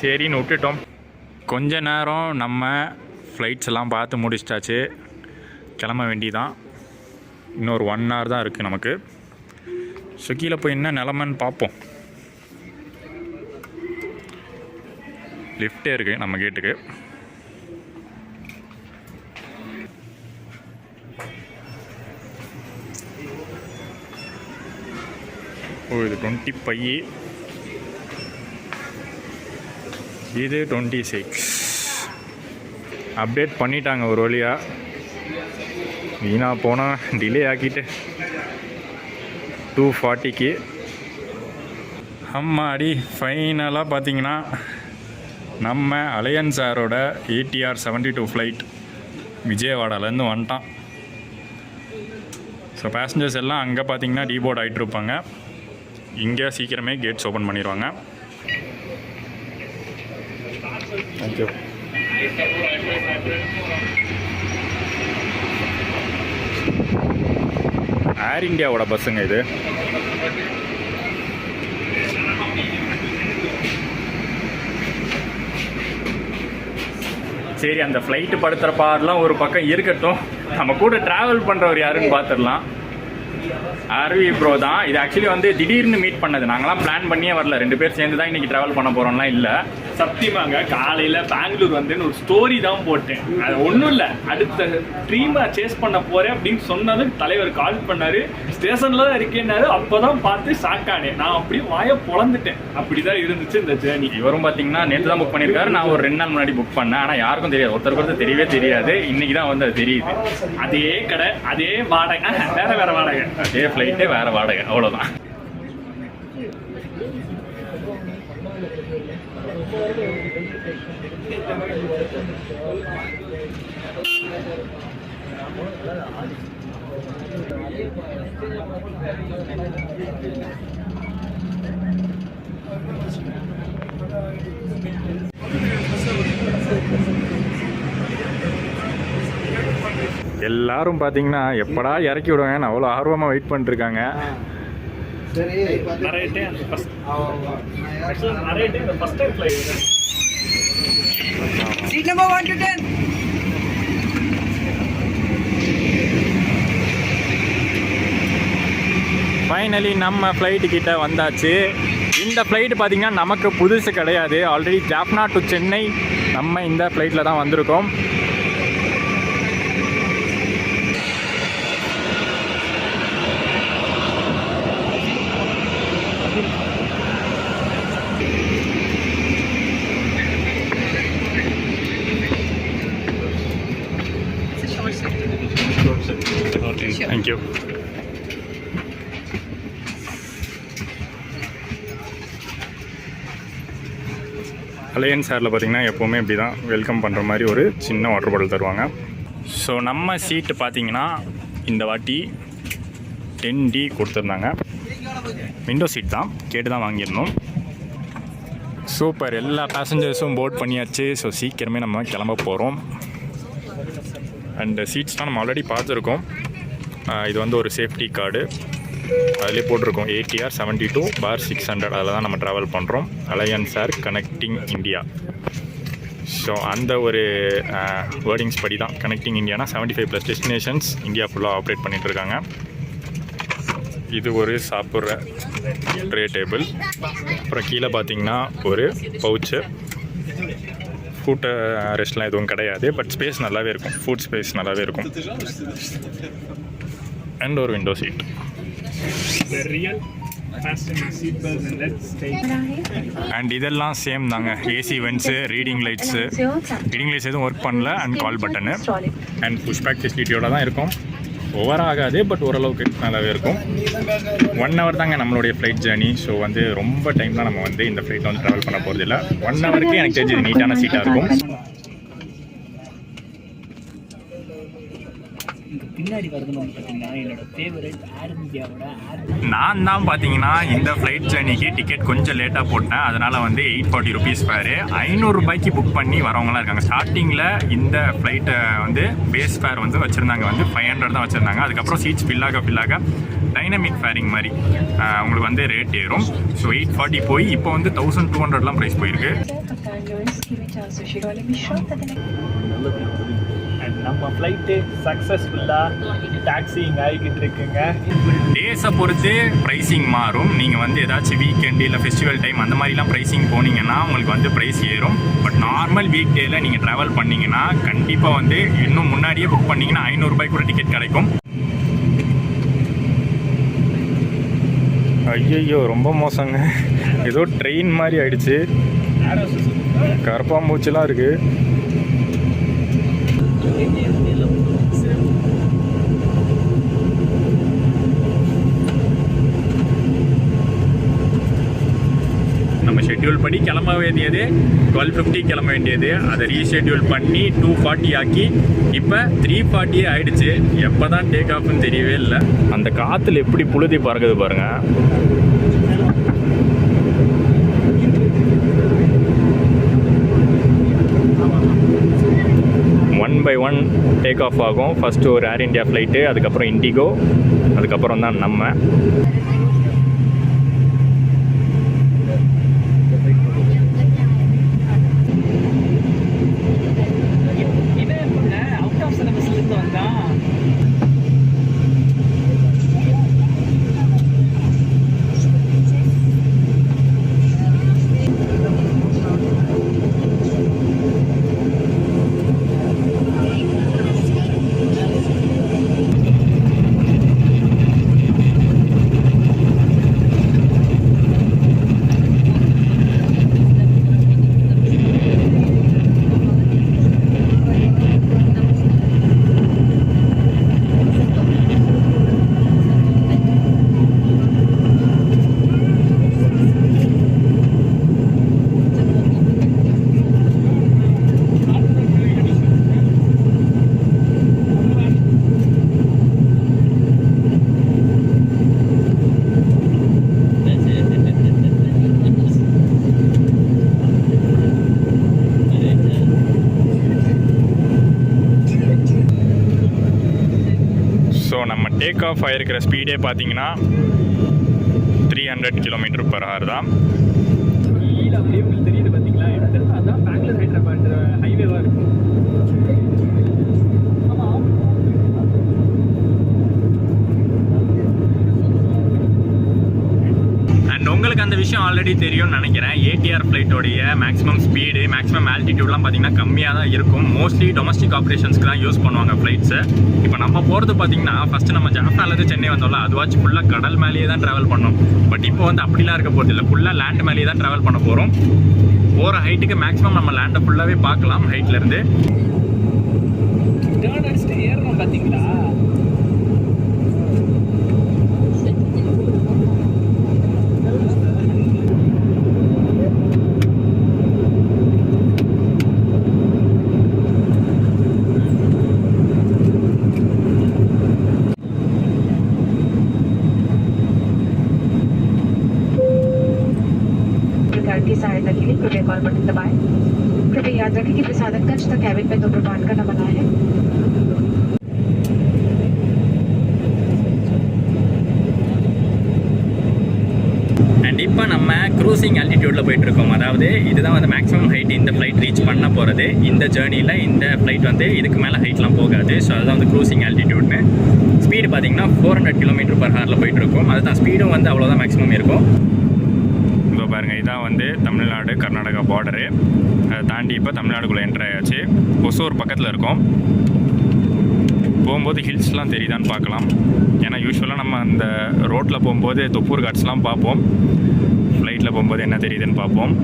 சரின்னு விட்டுட்டோம். கொஞ்ச நேரம் நம்ம ஃப்ளைட்ஸ் எல்லாம் பார்த்து முடிச்சிட்டாச்சு. கிளம்ப வேண்டிதான். இன்னொரு 1 hour தான் இருக்குது நமக்கு. ஸோ கீழே போய் என்ன நிலமைன்னு பார்ப்போம். லிஃப்டே இருக்குது நம்ம கேட்டுக்கு. ஓ, இது 25, இது 26. அப்டேட் பண்ணிட்டாங்க ஒரு வழியாக. வீணாக போனால் டிலே ஆக்கிட்டு 2:40. அம்மாடி, ஃபைனலாக பார்த்தீங்கன்னா நம்ம அலையன்ஸ் ஏரோட ATR 72 ஃப்ளைட் விஜயவாடாலேருந்து வந்துட்டான். ஸோ பேசஞ்சர்ஸ் எல்லாம் அங்கே பார்த்தீங்கன்னா டீபோர்ட் ஆகிட்டு இருப்பாங்க. இங்கே சீக்கிரமே கேட்ஸ் ஓப்பன் பண்ணிடுவாங்க. தேங்க்யூ. ஏர் இந்தியாவோட பஸ்ஸுங்க இது. சரி, அந்த ஃப்ளைட்டு படுத்துகிற பாடலாம் ஒரு பக்கம் இருக்கட்டும். நம்ம கூட ட்ராவல் பண்ணுறவர் யாருன்னு பார்த்துடலாம். அருவி ப்ரோ தான். இது ஆக்சுவலி வந்து திடீர்னு மீட் பண்ணது. நாங்களாம் பிளான் பண்ணியே வரல. 2 பேர் சேர்ந்து தான் இன்றைக்கி ட்ராவல் பண்ண போகிறோம்லாம் இல்லை. சத்தியமாங்க, காலையில் பெங்களூர் வந்து ஒரு ஸ்டோரி தான் போட்டேன். அது ஒன்றும் இல்லை, அடுத்த ட்ரீமை சேஸ் பண்ண போகிறேன் அப்படின்னு சொன்னது தலைவர் கால் பண்ணார். ஸ்டேஷனில் தான் இருக்கேன்னாரு. அப்போ தான் பார்த்து ஷாக்கானேன். நான் அப்படியே வாயை பொழந்துட்டேன். அப்படி தான் இருந்துச்சு இந்த ஜேர்னி. இவரும் பார்த்தீங்கன்னா நேற்று தான் புக் பண்ணியிருக்காரு. நான் ஒரு 2 நாள் முன்னாடி புக் பண்ணேன். ஆனால் யாருக்கும் தெரியாது, ஒருத்தருக்கு தெரியவே தெரியாது. இன்றைக்கி தான் வந்து அது தெரியுது. அதே கடை, அதே வாடகை, வேற வாடகை, அதே ஃப்ளைட்டே வேறு வாடகை, அவ்வளோதான். எல்லாரும் பார்த்தீங்கன்னா எப்படா இறக்கி விடுவாங்கன்னு அவ்வளோ ஆர்வமாக வெயிட் பண்ணிட்டுருக்காங்க. Seat number 1 to 10. ஃபைனலி நம்ம ஃப்ளைட்டு கிட்ட வந்தாச்சு. இந்த ஃப்ளைட்டு பார்த்திங்கன்னா நமக்கு புதுசு கிடையாது. ஆல்ரெடி ஜாஃப்னா டு சென்னை நம்ம இந்த ஃப்ளைட்டில் தான் வந்திருக்கோம். Thank you. அலையன்ஸ் ஏரில் பார்த்திங்கன்னா எப்போவுமே இப்படி தான் வெல்கம் பண்ணுற மாதிரி ஒரு சின்ன வாட்டர் பாட்டில் தருவாங்க. ஸோ நம்ம சீட்டு பார்த்திங்கன்னா இந்த வாட்டி 10D கொடுத்துருந்தாங்க. விண்டோ சீட் தான் கேட்டு தான் வாங்கியிருந்தோம். சூப்பர், எல்லா பேசஞ்சர்ஸும் போர்ட் பண்ணியாச்சு. ஸோ சீக்கிரமே நம்ம கிளம்ப போகிறோம். அண்ட் சீட்ஸ்லாம் நம்ம ஆல்ரெடி பார்த்துருக்கோம். இது வந்து ஒரு சேஃப்டி கார்டு, அதிலே போட்டிருக்கோம் ATR 72/600. அதில் தான் நம்ம ட்ராவல் பண்ணுறோம். அலையன்ஸ் ஏர் கனெக்டிங் இந்தியா. ஸோ அந்த ஒரு வேர்டிங்ஸ் படி தான் கனெக்டிங் இந்தியானா 75+ டெஸ்டினேஷன்ஸ் இந்தியா ஃபுல்லாக ஆப்ரேட் பண்ணிகிட்ருக்காங்க. இது ஒரு சாப்பிட்ற ட்ரே டேபிள். அப்புறம் கீழே பார்த்தீங்கன்னா ஒரு பவுச்சு. ஃபுட் ரெஸ்ட்லாம் எதுவும் கிடையாது, பட் ஸ்பேஸ் நல்லாவே இருக்கும். ஃபுட் ஸ்பேஸ் நல்லாவே இருக்கும். அண்ட் ஒரு விண்டோ சீட். அண்ட் இதெல்லாம் சேம் தாங்க. ஏசி வென்ட்ஸு, ரீடிங் லைட்ஸு எதுவும் ஒர்க் பண்ணல. And call button and push back ஃபெசிலிட்டியோட தான் இருக்கும். ஓவர் ஆகாது, பட் ஓரளவுக்கு நல்லாவே இருக்கும். 1 hour தாங்க நம்மளுடைய ஃப்ளைட் ஜேர்னி. ஸோ வந்து ரொம்ப டைம்லாம் நம்ம வந்து இந்த ஃப்ளைட்டில் வந்து ட்ராவல் பண்ண போகிறது இல்லை. 1 hourக்கு எனக்கு தெரிஞ்சு நீட்டான சீட்டாக இருக்கும். பின்னாடி வருதுன்னு பார்த்தீங்கன்னா என்னோட ஃபேவரட் ஏர் இந்தியாவோட நான் தான் பார்த்தீங்கன்னா இந்த ஃப்ளைட் ஜேர்னிக்கு டிக்கெட் கொஞ்சம் லேட்டாக போட்டேன். அதனால் வந்து 840 rupees ஃபேரு. 500 ரூபாய்க்கு புக் பண்ணி வரவங்களாம் இருக்காங்க. ஸ்டார்டிங்கில் இந்த ஃப்ளைட்டை வந்து பேஸ் ஃபேர் வந்து வச்சுருந்தாங்க, வந்து 500 தான் வச்சுருந்தாங்க. அதுக்கப்புறம் சீட்ஸ் ஃபில்லாக டைனமிக் ஃபேரிங் மாதிரி உங்களுக்கு வந்து ரேட் ஏறும். ஸோ 840 போய் இப்போ வந்து 1200லாம் ப்ரைஸ் போயிருக்கு. நம்ம ஃப்ளைட்டு சக்ஸஸ்ஃபுல்லாக டாக்ஸிங் ஆகிக்கிட்டு இருக்குங்க. டேஸை பொறுத்து ப்ரைஸிங் மாறும். நீங்கள் வந்து ஏதாச்சும் வீக்கெண்டு இல்லை ஃபெஸ்டிவல் டைம் அந்த மாதிரிலாம் ப்ரைஸிங் போனீங்கன்னா உங்களுக்கு வந்து ப்ரைஸ் ஏறும். பட் நார்மல் வீக் டேயில் நீங்கள் ட்ராவல் பண்ணிங்கன்னா கண்டிப்பாக வந்து இன்னும் முன்னாடியே புக் பண்ணிங்கன்னா 500 ரூபாய் கூட டிக்கெட் கிடைக்கும். ஐயோ ரொம்ப மோசங்க. ஏதோ ட்ரெயின் மாதிரி ஆயிடுச்சு. கரப்பாம்பூச்சிலாம் இருக்குது. நம்ம ஷெட்யூல் படி கிளம்ப வேண்டியது 12:50 கிளம்ப வேண்டியது. அதை ரீஷெட்யூல் பண்ணி 2:40 ஆக்கி இப்போ 3:40 ஆயிடுச்சு. எப்போ தான் டேக் ஆஃப்னு தெரியவே இல்லை. அந்த காற்றுல எப்படி புழுதி பறக்குது பாருங்கள். 1 by 1 டேக் ஆஃப் ஆகும். ஃபஸ்ட்டு ஒரு ஏர் இந்தியா ஃப்ளைட்டு, அதுக்கப்புறம் இண்டிகோ, அதுக்கப்புறம் தான் நம்ம. அவுட் ஆஃப் சிலபஸ்லேருந்து வந்தான். டேக் ஆஃப் ஆகிருக்கிற ஸ்பீடே பார்த்தீங்கன்னா 300 km/h தான். கீழே அப்படியே உங்களுக்கு தெரியுது பார்த்தீங்களா? எனக்கு தெரிஞ்சு அதான் பெங்களூர் ஹைதராபாத் ஹைவேவாக இருக்கும். அண்ட் உங்களுக்கு அந்த விஷயம் ஆல்ரெடி தெரியும்னு நினைக்கிறேன். ATR ஃப்ளைட்டோடைய மேக்ஸிமம் ஸ்பீடு, மேக்ஸிமம் ஆல்டிடியூட்லாம் பார்த்தீங்கன்னா கம்மியாக தான் இருக்கும். மோஸ்ட்லி டொமஸ்டிக் ஆப்ரேஷன்ஸ்க்கு தான் யூஸ் பண்ணுவாங்க ஃப்ளைட்ஸை. இப்போ நம்ம போகிறது பார்த்தீங்கன்னா ஃபஸ்ட்டு நம்ம ஜாஃப்னாலேருந்து சென்னை வந்தோம்ல, அதுவாச்சும் ஃபுல்லாக கடல் மேலேயே தான் ட்ராவல் பண்ணோம். பட் இப்போ வந்து அப்படிலாம் இருக்க போகிறது இல்லை. ஃபுல்லாக லேண்ட் மேலேயே தான் ட்ராவல் பண்ண போகிறோம். போகிற ஹைட்டுக்கு மேக்ஸிமம் நம்ம லேண்டை ஃபுல்லாகவே பார்க்கலாம் ஹைட்லேருந்து. டேர்ன் அடிச்சுட்டு ஏறணும் பார்த்தீங்களா? की सहायता के लिए सादतगंज तक कैबिन में धूम्रपान करना मना है। அண்ட் இப்போ நம்ம க்ரூசிங் ஆல்டிடியூடில் போயிட்டுருக்கோம். அதாவது இதுதான் வந்து மேக்ஸிமம் ஹைட் இந்த ஃப்ளைட் ரீச் பண்ண போகிறது. இந்த ஜேர்னியில் இந்த ஃப்ளைட் வந்து இதுக்கு மேலே ஹைட்லாம் போகாது. ஸோ அதுதான் வந்து க்ரூசிங் ஆல்டிடியூட்னு. ஸ்பீடு பார்த்தீங்கன்னா 400 km/h போயிட்டுருக்கும். அதுதான் ஸ்பீடும் வந்து அவ்வளோதான் மேக்ஸிமம் இருக்கும். இப்போ பாருங்கள், இதான் வந்து தமிழ்நாடு கர்நாடகா பார்டரு. அதை தாண்டி இப்போ தமிழ்நாடுக்குள்ளே என்ட்ரு ஆயாச்சு. ஒசூர் பக்கத்தில் இருக்கும். போகும்போது ஹில்ஸ்லாம் தெரியுதான்னு பார்க்கலாம். ஏன்னா யூஸ்வலாக நம்ம அந்த ரோட்டில் போகும்போது தொப்பூர் காட்ஸ்லாம் பார்ப்போம். ஃப்ளைட்டில் போகும்போது என்ன தெரியுதுன்னு பார்ப்போம்.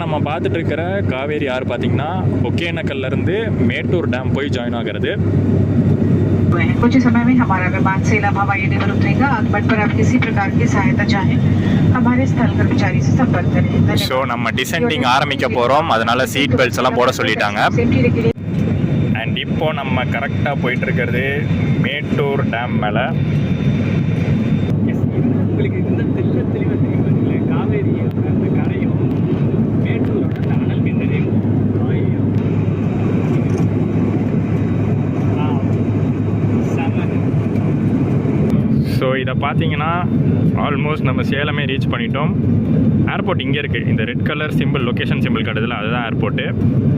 நம்ம பார்த்துட்டு இருக்கிற காவேரி ஆறு பார்த்தீங்கன்னா ஒகேனக்கல்லேருந்து மேட்டூர் டேம் போய் ஜாயின் ஆகிறது. कुछ समय में हमारा विमान सेलम हवाई अड्डे पर उतरेगा। आगमन पर आप किसी प्रकार की सहायता चाहें हमारे स्थल कर्मचारी से संपर्क करें। ஸோ நம்ம டிசெண்டிங் ஆரம்பிக்க போகிறோம். அதனால சீட் பெல்ட்ஸ் எல்லாம் போட சொல்லிட்டாங்க. அண்ட் இப்போ நம்ம கரெக்டாக போயிட்டு இருக்கிறது மேட்டூர் டேம் மேலே. உங்களுக்கு இந்த தெளிவாக தெரியும் காவேரி அந்த கரையும் மேட்டூரோட அந்த அனல் மின் நிலையம். ஸோ இதை பார்த்தீங்கன்னா ஆல்மோஸ்ட் நம்ம சேலமே ரீச் பண்ணிட்டோம். ஏர்போர்ட் இங்கே இருக்குது. இந்த red colour simple location simple கட்டுதில்ல, அதுதான் ஏர்போர்ட்டு.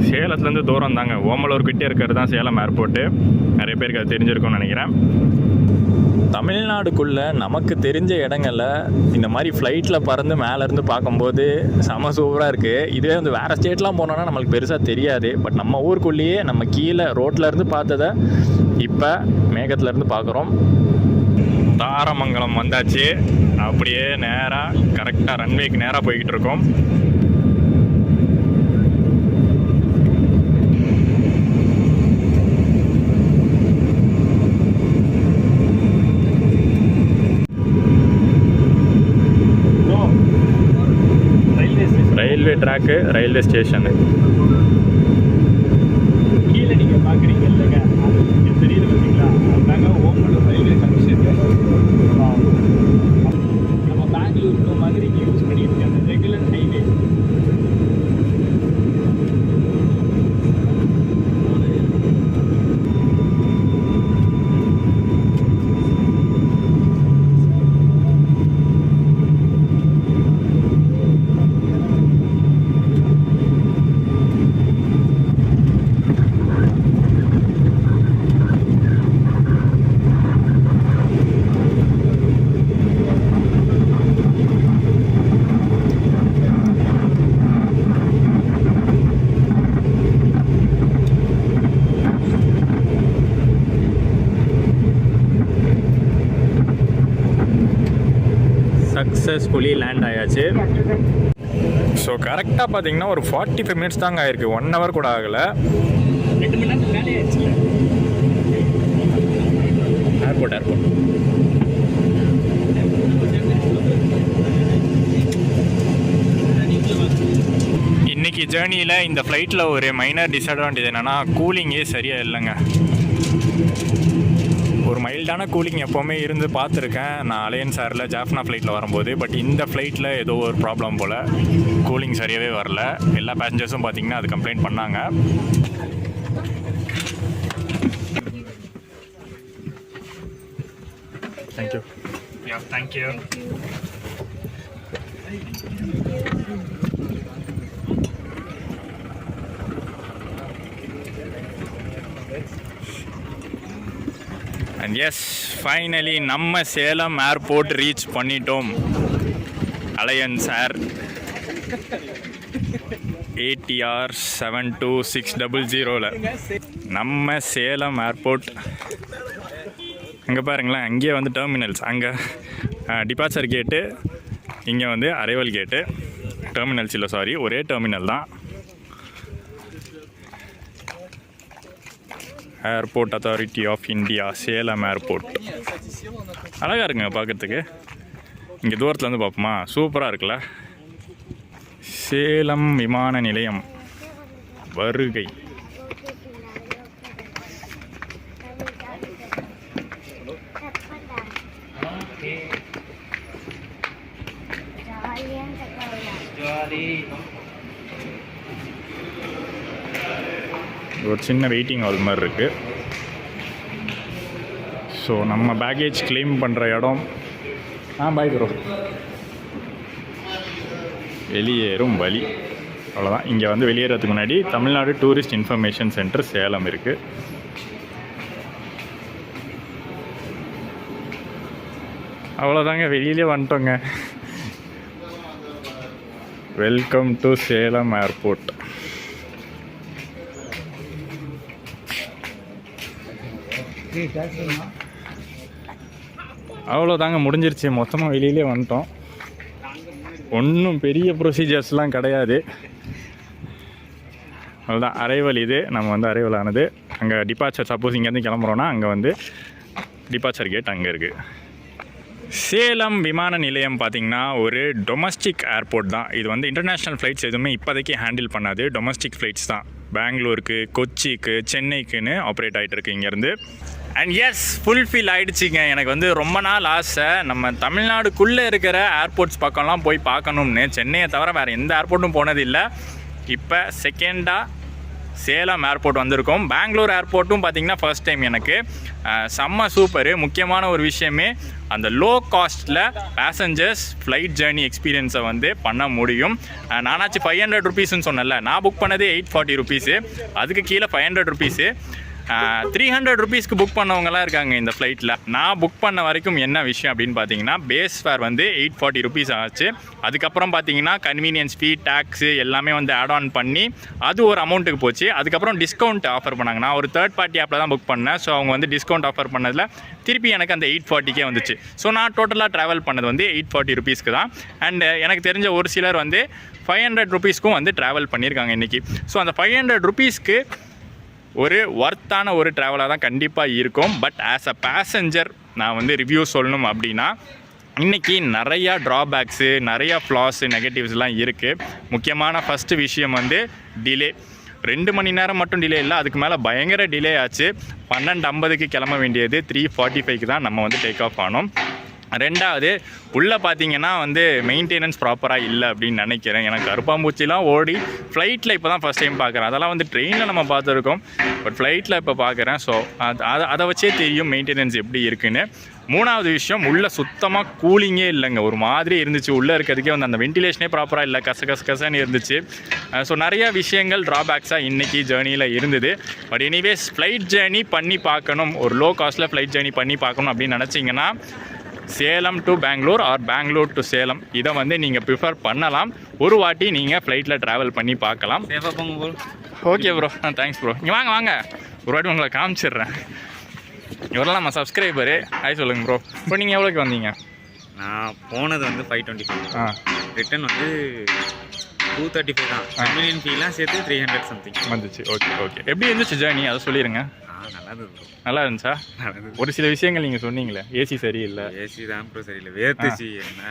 சேலத்துலேருந்து தூரம் தாங்க. ஓமலூர் கிட்டே இருக்கிறது தான் சேலம் ஏர்போர்ட்டு. நிறைய பேருக்கு அது தெரிஞ்சிருக்கும்னு நினைக்கிறேன். தமிழ்நாடுக்குள்ளே நமக்கு தெரிஞ்ச இடங்களில் இந்த மாதிரி ஃப்ளைட்டில் பறந்து மேலேருந்து பார்க்கும்போது செம சூப்பராக இருக்குது. இதுவே வந்து வேறு ஸ்டேட்லாம் போனோன்னா நம்மளுக்கு பெருசாக தெரியாது. பட் நம்ம ஊருக்குள்ளேயே நம்ம கீழே ரோட்லேருந்து பார்த்ததை இப்போ மேகத்துலேருந்து பார்க்குறோம். தாரமங்கலம் வந்தாச்சு. அப்படியே நேராக கரெக்டாக ரன்வேக்கு நேராக போய்கிட்டு இருக்கோம். Railway track, railway station. கீழே நீங்கள் பார்க்குறீங்க இல்லைங்க, அது தெரியுது பார்த்தீங்களா, அதுதாங்க ஓமலூர் ரயில்வே கமிஷன். நம்ம பெங்களூர் டு மதுரைக்கு யூஸ் பண்ணிட்டு இருக்க அந்த ரெகுலர் ஹைவே. சக்ஸஸ்ஃபுல்லி லேண்ட் ஆயாச்சு. ஸோ கரெக்டாக பார்த்தீங்கன்னா ஒரு 45 மினிட்ஸ் தாங்க ஆயிருக்கு. 1 hour கூட ஆகலை. 2 மணி நேரத்துக்கு மேலே ஆயிடுச்சு. ஏர்போர்ட் இன்னைக்கு ஜேர்னியில் இந்த ஃப்ளைட்டில் ஒரு மைனர் டிஸ்அட்வான்டேஜ் என்னென்னா கூலிங்கே சரியாக இல்லைங்க. ஒரு மைல்டான கூலிங் எப்போவுமே இருந்து பார்த்துருக்கேன் நான் அலையன்ஸ் ஏரில் ஜாஃப்னா ஃப்ளைட்டில் வரும்போது. பட் இந்த ஃப்ளைட்டில் ஏதோ ஒரு ப்ராப்ளம் போல் கூலிங் சரியாகவே வரல. எல்லா பேசஞ்சர்ஸும் பார்த்திங்கன்னா அது கம்ப்ளைண்ட் பண்ணாங்க. Thank you. Thank you. And yes, finally நம்ம சேலம் ஏர்போர்ட் ரீச் பண்ணிட்டோம். அலையன்ஸ் ஏர் ATR 72600 நம்ம சேலம் ஏர்போர்ட். அங்கே பாருங்களேன், அங்கேயே வந்து டெர்மினல்ஸ், அங்கே டிபார்ச்சர் கேட்டு, இங்கே வந்து அரைவல் கேட்டு, டெர்மினல்ஸ் இல்லை சாரி, ஒரே டெர்மினல் தான். Airport authority of India, Salem airport. அழகாக இருக்குங்க பார்க்குறதுக்கு. இங்கே தூரத்தில் வந்து பார்ப்போமா, சூப்பராக இருக்குல்ல. சேலம் விமான நிலையம் வருகை. ஒரு சின்ன வெயிட்டிங் ஹால் மாதிரி இருக்குது. ஸோ நம்ம பேக்கேஜ் கிளைம் பண்ணுற இடம் பாய் ப்ரோ. வெளியேறும் வழி அவ்வளோதான். இங்கே வந்து வெளியேறதுக்கு முன்னாடி Tamil Nadu tourist information centre Salem இருக்குது. அவ்வளோதாங்க, வெளியிலே வந்துட்டோங்க. Welcome to Salem airport. அவ்வளோதாங்க, முடிஞ்சிருச்சு. மொத்தமாக வெளியிலே வந்துட்டோம். ஒன்றும் பெரிய ப்ரொசீஜர்ஸ்லாம் கிடையாது. அவ்வளோதான், அரைவல் இது. நம்ம வந்து அரைவல் ஆனது. அங்கே டிபார்ச்சர், சப்போஸ் இங்கேருந்து கிளம்புறோன்னா அங்கே வந்து டிபார்ச்சர் கேட் அங்கே இருக்குது. சேலம் விமான நிலையம் பார்த்திங்கன்னா ஒரு டொமஸ்டிக் ஏர்போர்ட் தான். இது வந்து இன்டர்நேஷ்னல் ஃப்ளைட்ஸ் எதுவுமே இப்போதைக்கு ஹேண்டில் பண்ணாது. டொமஸ்டிக் ஃப்ளைட்ஸ் தான். பெங்களூருக்கு, கொச்சிக்கு, சென்னைக்குன்னு ஆப்ரேட் ஆகிட்டு இருக்கு இங்கேருந்து. அண்ட் எஸ், ஃபுல்ஃபில் ஆகிடுச்சிங்க. எனக்கு வந்து ரொம்ப நாள் ஆசை நம்ம தமிழ்நாடுக்குள்ளே இருக்கிற ஏர்போர்ட்ஸ் பக்கம்லாம் போய் பார்க்கணும்னு. சென்னையை தவிர வேறு எந்த ஏர்போர்ட்டும் போனது இல்லை. இப்போ செகண்டாக சேலம் ஏர்போர்ட் வந்திருக்கோம். பெங்களூர் ஏர்போர்ட்டும் பார்த்திங்கன்னா ஃபர்ஸ்ட் டைம் எனக்கு. செம்ம சூப்பரு. முக்கியமான ஒரு விஷயமே அந்த லோ காஸ்ட்டில் பேசஞ்சர்ஸ் ஃப்ளைட் ஜேர்னி எக்ஸ்பீரியன்ஸை வந்து பண்ண முடியும். நானாச்சு 500 ருபீஸ்ன்னு சொன்னேன்ல, நான் புக் பண்ணது 840 ருபீஸு. அதுக்கு கீழே 500 ருபீஸு. 300 ருபீஸ்க்கு புக் பண்ணவங்களாம் இருக்காங்க இந்த ஃப்ளைட்டில். நான் புக் பண்ண வரைக்கும் என்ன விஷயம் அப்படின்னு பார்த்தீங்கன்னா, பேஸ் ஃபேர் வந்து 840 ருபீஸ் ஆச்சு. அதுக்கப்புறம் பார்த்தீங்கன்னா கன்வீனியன்ஸ் ஃபீ, டேக்ஸு எல்லாமே வந்து ஆட் ஆன் பண்ணி அது ஒரு அமௌண்ட்டுக்கு போச்சு. அதுக்கப்புறம் டிஸ்கவுண்ட் ஆஃபர் பண்ணாங்க. நான் ஒரு தேர்ட் பார்ட்டி ஆப்பில் தான் புக் பண்ணேன். ஸோ அவங்க வந்து டிஸ்கவுண்ட் ஆஃபர் பண்ணதில் திருப்பி எனக்கு அந்த 840கே வந்துச்சு. ஸோ நான் டோட்டலாக ட்ராவல் பண்ணது வந்து 840 ருபீஸ்க்கு தான். அண்ட் எனக்கு தெரிஞ்ச ஒரு சிலர் வந்து 500 ருபீஸ்க்கும் வந்து ட்ராவல் பண்ணியிருக்காங்க இன்றைக்கி. ஸோ அந்த 500 ருபீஸ்க்கு ஒரு ஒர்த்தான ஒரு ட்ராவலாக தான் கண்டிப்பாக இருக்கும். பட் ஆஸ் அ பேசஞ்சர் நான் வந்து ரிவ்யூ சொல்லணும் அப்படின்னா, இன்றைக்கி நிறையா ட்ராபேக்ஸு, நிறையா ஃப்ளாஸு, நெகட்டிவ்ஸ்லாம் இருக்குது. முக்கியமான ஃபஸ்ட்டு விஷயம் வந்து டிலே. 2 மணி நேரம் மட்டும் டிலே இல்லை, அதுக்கு மேலே பயங்கர டிலே ஆச்சு. 12:50க்கு கிளம்ப வேண்டியது 3:45க்கு தான் நம்ம வந்து டேக் ஆஃப் ஆனோம். ரெண்டாவது, உள்ளே பார்த்தீங்கன்னா வந்து மெயின்டெனன்ஸ் ப்ராப்பராக இல்லை அப்படின்னு நினைக்கிறேன். எனக்கு கருப்பாம்பூச்சிலாம் ஓடி ஃப்ளைட்டில் இப்போ தான் ஃபஸ்ட் டைம் பார்க்குறேன். அதெல்லாம் வந்து ட்ரெயினில் நம்ம பார்த்துருக்கோம், பட் ஃப்ளைட்டில் இப்போ பார்க்குறேன். ஸோ அதை வச்சே தெரியும் மெயின்டெனன்ஸ் எப்படி இருக்குன்னு. மூணாவது விஷயம், உள்ளே சுத்தமாக கூலிங்கே இல்லைங்க. ஒரு மாதிரி இருந்துச்சு. உள்ளே இருக்கிறதுக்கே வந்து அந்த வென்டிலேஷனே ப்ராப்பராக இல்லை, கசன்னு இருந்துச்சு. ஸோ நிறையா விஷயங்கள் ட்ராபேக்ஸாக இன்றைக்கி ஜேர்னியில் இருந்தது. பட் எனிவேஸ், ஃப்ளைட் ஜேர்னி பண்ணி பார்க்கணும், ஒரு லோ காஸ்ட்டில் ஃப்ளைட் ஜேர்னி பண்ணி பார்க்கணும் அப்படின்னு நினச்சிங்கன்னா Salem to Bangalore or Bangalore to Salem இதை வந்து நீங்கள் ப்ரிஃபர் பண்ணலாம். ஒரு வாட்டி நீங்கள் ஃப்ளைட்டில் ட்ராவல் பண்ணி பார்க்கலாம். Okay bro, thanks bro. இங்கே வாங்க ஒரு வாட்டி உங்களை காமிச்சிடுறேன். இவரெல்லாம் நம்ம சப்ஸ்கிரைபரு. ஹாய் சொல்லுங்கள் ப்ரோ. இப்போ நீங்கள் எவ்வளோக்கு வந்தீங்க? நான் போனது வந்து 525. ரிட்டன் வந்து 235 தான். கன்வீனியன் ஃபீலாம் சேர்த்து 300 சம்திங் வந்துச்சு. ஓகே. எப்படி இருந்துச்சு ஜேர்னி, அதை சொல்லிடுங்க. நல்லா இருந்துச்சா? ஒரு சில விஷயங்கள் நீங்கள் சொன்னீங்களே, ஏசி சரியில்லை. ஏசி தான் ப்ரோ சரியில்லை, வேர்த்துச்சு. என்ன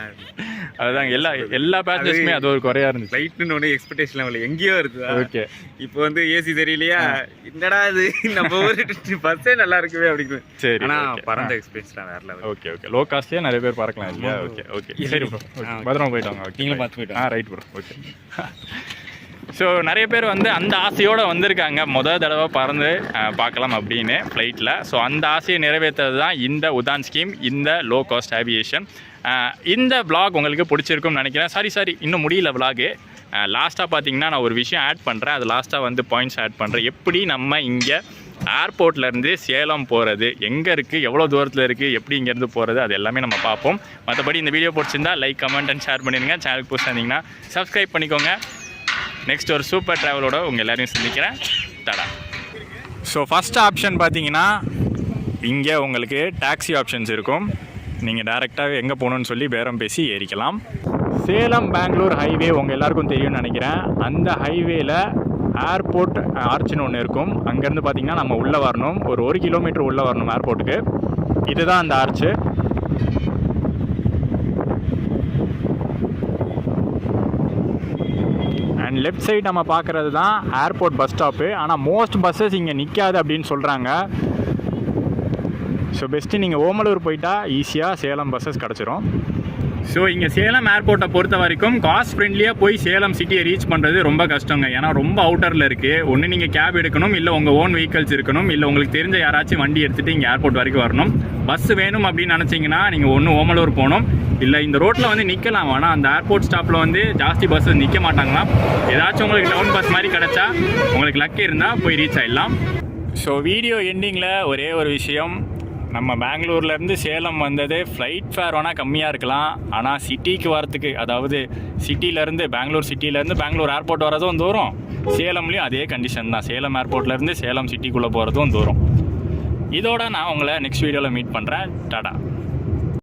அதுதான் எல்லா பேசஞ்சர்ஸுமே அது ஒரு குறையா இருந்துச்சு. ஃப்ளைட்டுன்னு ஒன்று எக்ஸ்பெக்டேஷன் லெவலில் எங்கேயோ இருக்குது. ஓகே, இப்போ வந்து ஏசி சரியில்லையா, என்னடா இது நம்ம ஒரு பஸ்ஸே நல்லா இருக்குவே அப்படிங்குது. சரி, ஆனால் பறந்த எக்ஸ்பீரியன்ஸ்லாம் வேற லெவல். ஓகே. லோ காஸ்ட்லேயே நிறைய பேர் பறக்கலாம் இல்லையா? ஓகே சரி ப்ரோ, பத்திரமா போயிட்டு வாங்க. நீங்களும் பார்த்து போயிட்டு ரைட் ப்ரோ. ஓகே. ஸோ நிறைய பேர் வந்து அந்த ஆசையோடு வந்திருக்காங்க, தடவை பறந்து பார்க்கலாம் அப்படின்னு ஃப்ளைட்டில். ஸோ அந்த ஆசையை நிறைவேற்றது தான் இந்த உதான் ஸ்கீம், இந்த லோ காஸ்ட் ஏவியேஷன். இந்த விளாக் உங்களுக்கு பிடிச்சிருக்கும்னு நினைக்கிறேன். சாரி இன்னும் முடியல விளாகு. லாஸ்ட்டாக பார்த்தீங்கன்னா நான் ஒரு விஷயம் ஆட் பண்ணுறேன். அது லாஸ்ட்டாக வந்து பாயிண்ட்ஸ் ஆட் பண்ணுறேன். எப்படி நம்ம இங்கே ஏர்போர்ட்லேருந்து சேலம் போகிறது, எங்கே இருக்குது, எவ்வளோ தூரத்தில் இருக்குது, எப்படி இங்கேருந்து போகிறது, அது எல்லாமே நம்ம பார்ப்போம். மற்றபடி இந்த வீடியோ பிடிச்சிருந்தா லைக், கமெண்ட் அண்ட் ஷேர் பண்ணிடுங்க. சேனலுக்கு புதுசாக இருந்தீங்கன்னா சப்ஸ்கிரைப் பண்ணிக்கோங்க. நெக்ஸ்ட் ஒரு சூப்பர் ட்ராவலோட உங்கள் எல்லோரையும் சந்திக்கிறேன். தடா. ஸோ ஃபஸ்ட் ஆப்ஷன் பார்த்தீங்கன்னா இங்கே உங்களுக்கு டாக்ஸி ஆப்ஷன்ஸ் இருக்கும். நீங்கள் டேரெக்டாக எங்கே போகணுன்னு சொல்லி பேரம் பேசி ஏறிக்கலாம். சேலம் பெங்களூர் ஹைவே உங்கள் எல்லாருக்கும் தெரியும்னு நினைக்கிறேன். அந்த ஹைவேல ஏர்போர்ட் ஆர்ச்சுன்னு ஒன்று இருக்கும். அங்கேருந்து பார்த்தீங்கன்னா நம்ம உள்ளே வரணும், ஒரு 1 கிலோமீட்டர் உள்ளே வரணும் ஏர்போர்ட்டுக்கு. இதுதான் அந்த ஆர்ச்சு. அண்ட் லெஃப்ட் சைடு நம்ம பார்க்குறது தான் ஏர்போர்ட் பஸ் ஸ்டாப்பு. ஆனால் மோஸ்ட் பஸ்ஸஸ் இங்கே நிற்காது அப்படின்னு சொல்கிறாங்க. ஸோ பெஸ்ட்டு நீங்கள் ஓமலூர் போயிட்டா ஈஸியாக சேலம் பஸ்ஸஸ் கிடச்சிரும். ஸோ இங்கே சேலம் ஏர்போர்ட்டை பொறுத்த வரைக்கும் காஸ்ட் ஃப்ரெண்ட்லியாக போய் சேலம் சிட்டியை ரீச் பண்ணுறது ரொம்ப கஷ்டங்க. ஏன்னா ரொம்ப அவுட்டரில் இருக்குது. ஒன்று நீங்கள் கேப் எடுக்கணும், இல்லை உங்கள் ஓன் வெஹிக்கல்ஸ் இருக்கணும், இல்லை உங்களுக்கு தெரிஞ்ச யாராச்சும் வண்டி எடுத்துகிட்டு இங்கே ஏர்போர்ட் வரைக்கும் வரணும். பஸ் வேணும் அப்படின்னு நினச்சிங்கன்னா நீங்கள் ஒன்று ஓமலூர் போகணும், இல்லை இந்த ரோட்டில் வந்து நிற்கலாம். ஆனால் அந்த ஏர்போர்ட் ஸ்டாப்பில் வந்து ஜாஸ்தி பஸ் நிற்க மாட்டாங்களாம். ஏதாச்சும் உங்களுக்கு டவுன் பஸ் மாதிரி கிடச்சா உங்களுக்கு லக் இருந்தால் போய் ரீச் ஆகிடலாம். ஸோ வீடியோ எண்டிங்கில் ஒரே ஒரு விஷயம், நம்ம பெங்களூர்லேருந்து சேலம் வந்தது ஃப்ளைட் ஃபேர் வேணால் கம்மியாக இருக்கலாம். ஆனால் சிட்டிக்கு வரத்துக்கு, அதாவது சிட்டிலேருந்து பெங்களூர் சிட்டிலேருந்து பெங்களூர் ஏர்போர்ட் வரதும் தூரம், சேலம்லேயும் அதே கண்டிஷன் தான். சேலம் ஏர்போர்ட்லேருந்து சேலம் சிட்டிக்குள்ளே போகிறதும் தூரம். இதோட நான் உங்களை நெக்ஸ்ட் வீடியோவில் மீட் பண்ணுறேன். டாடா.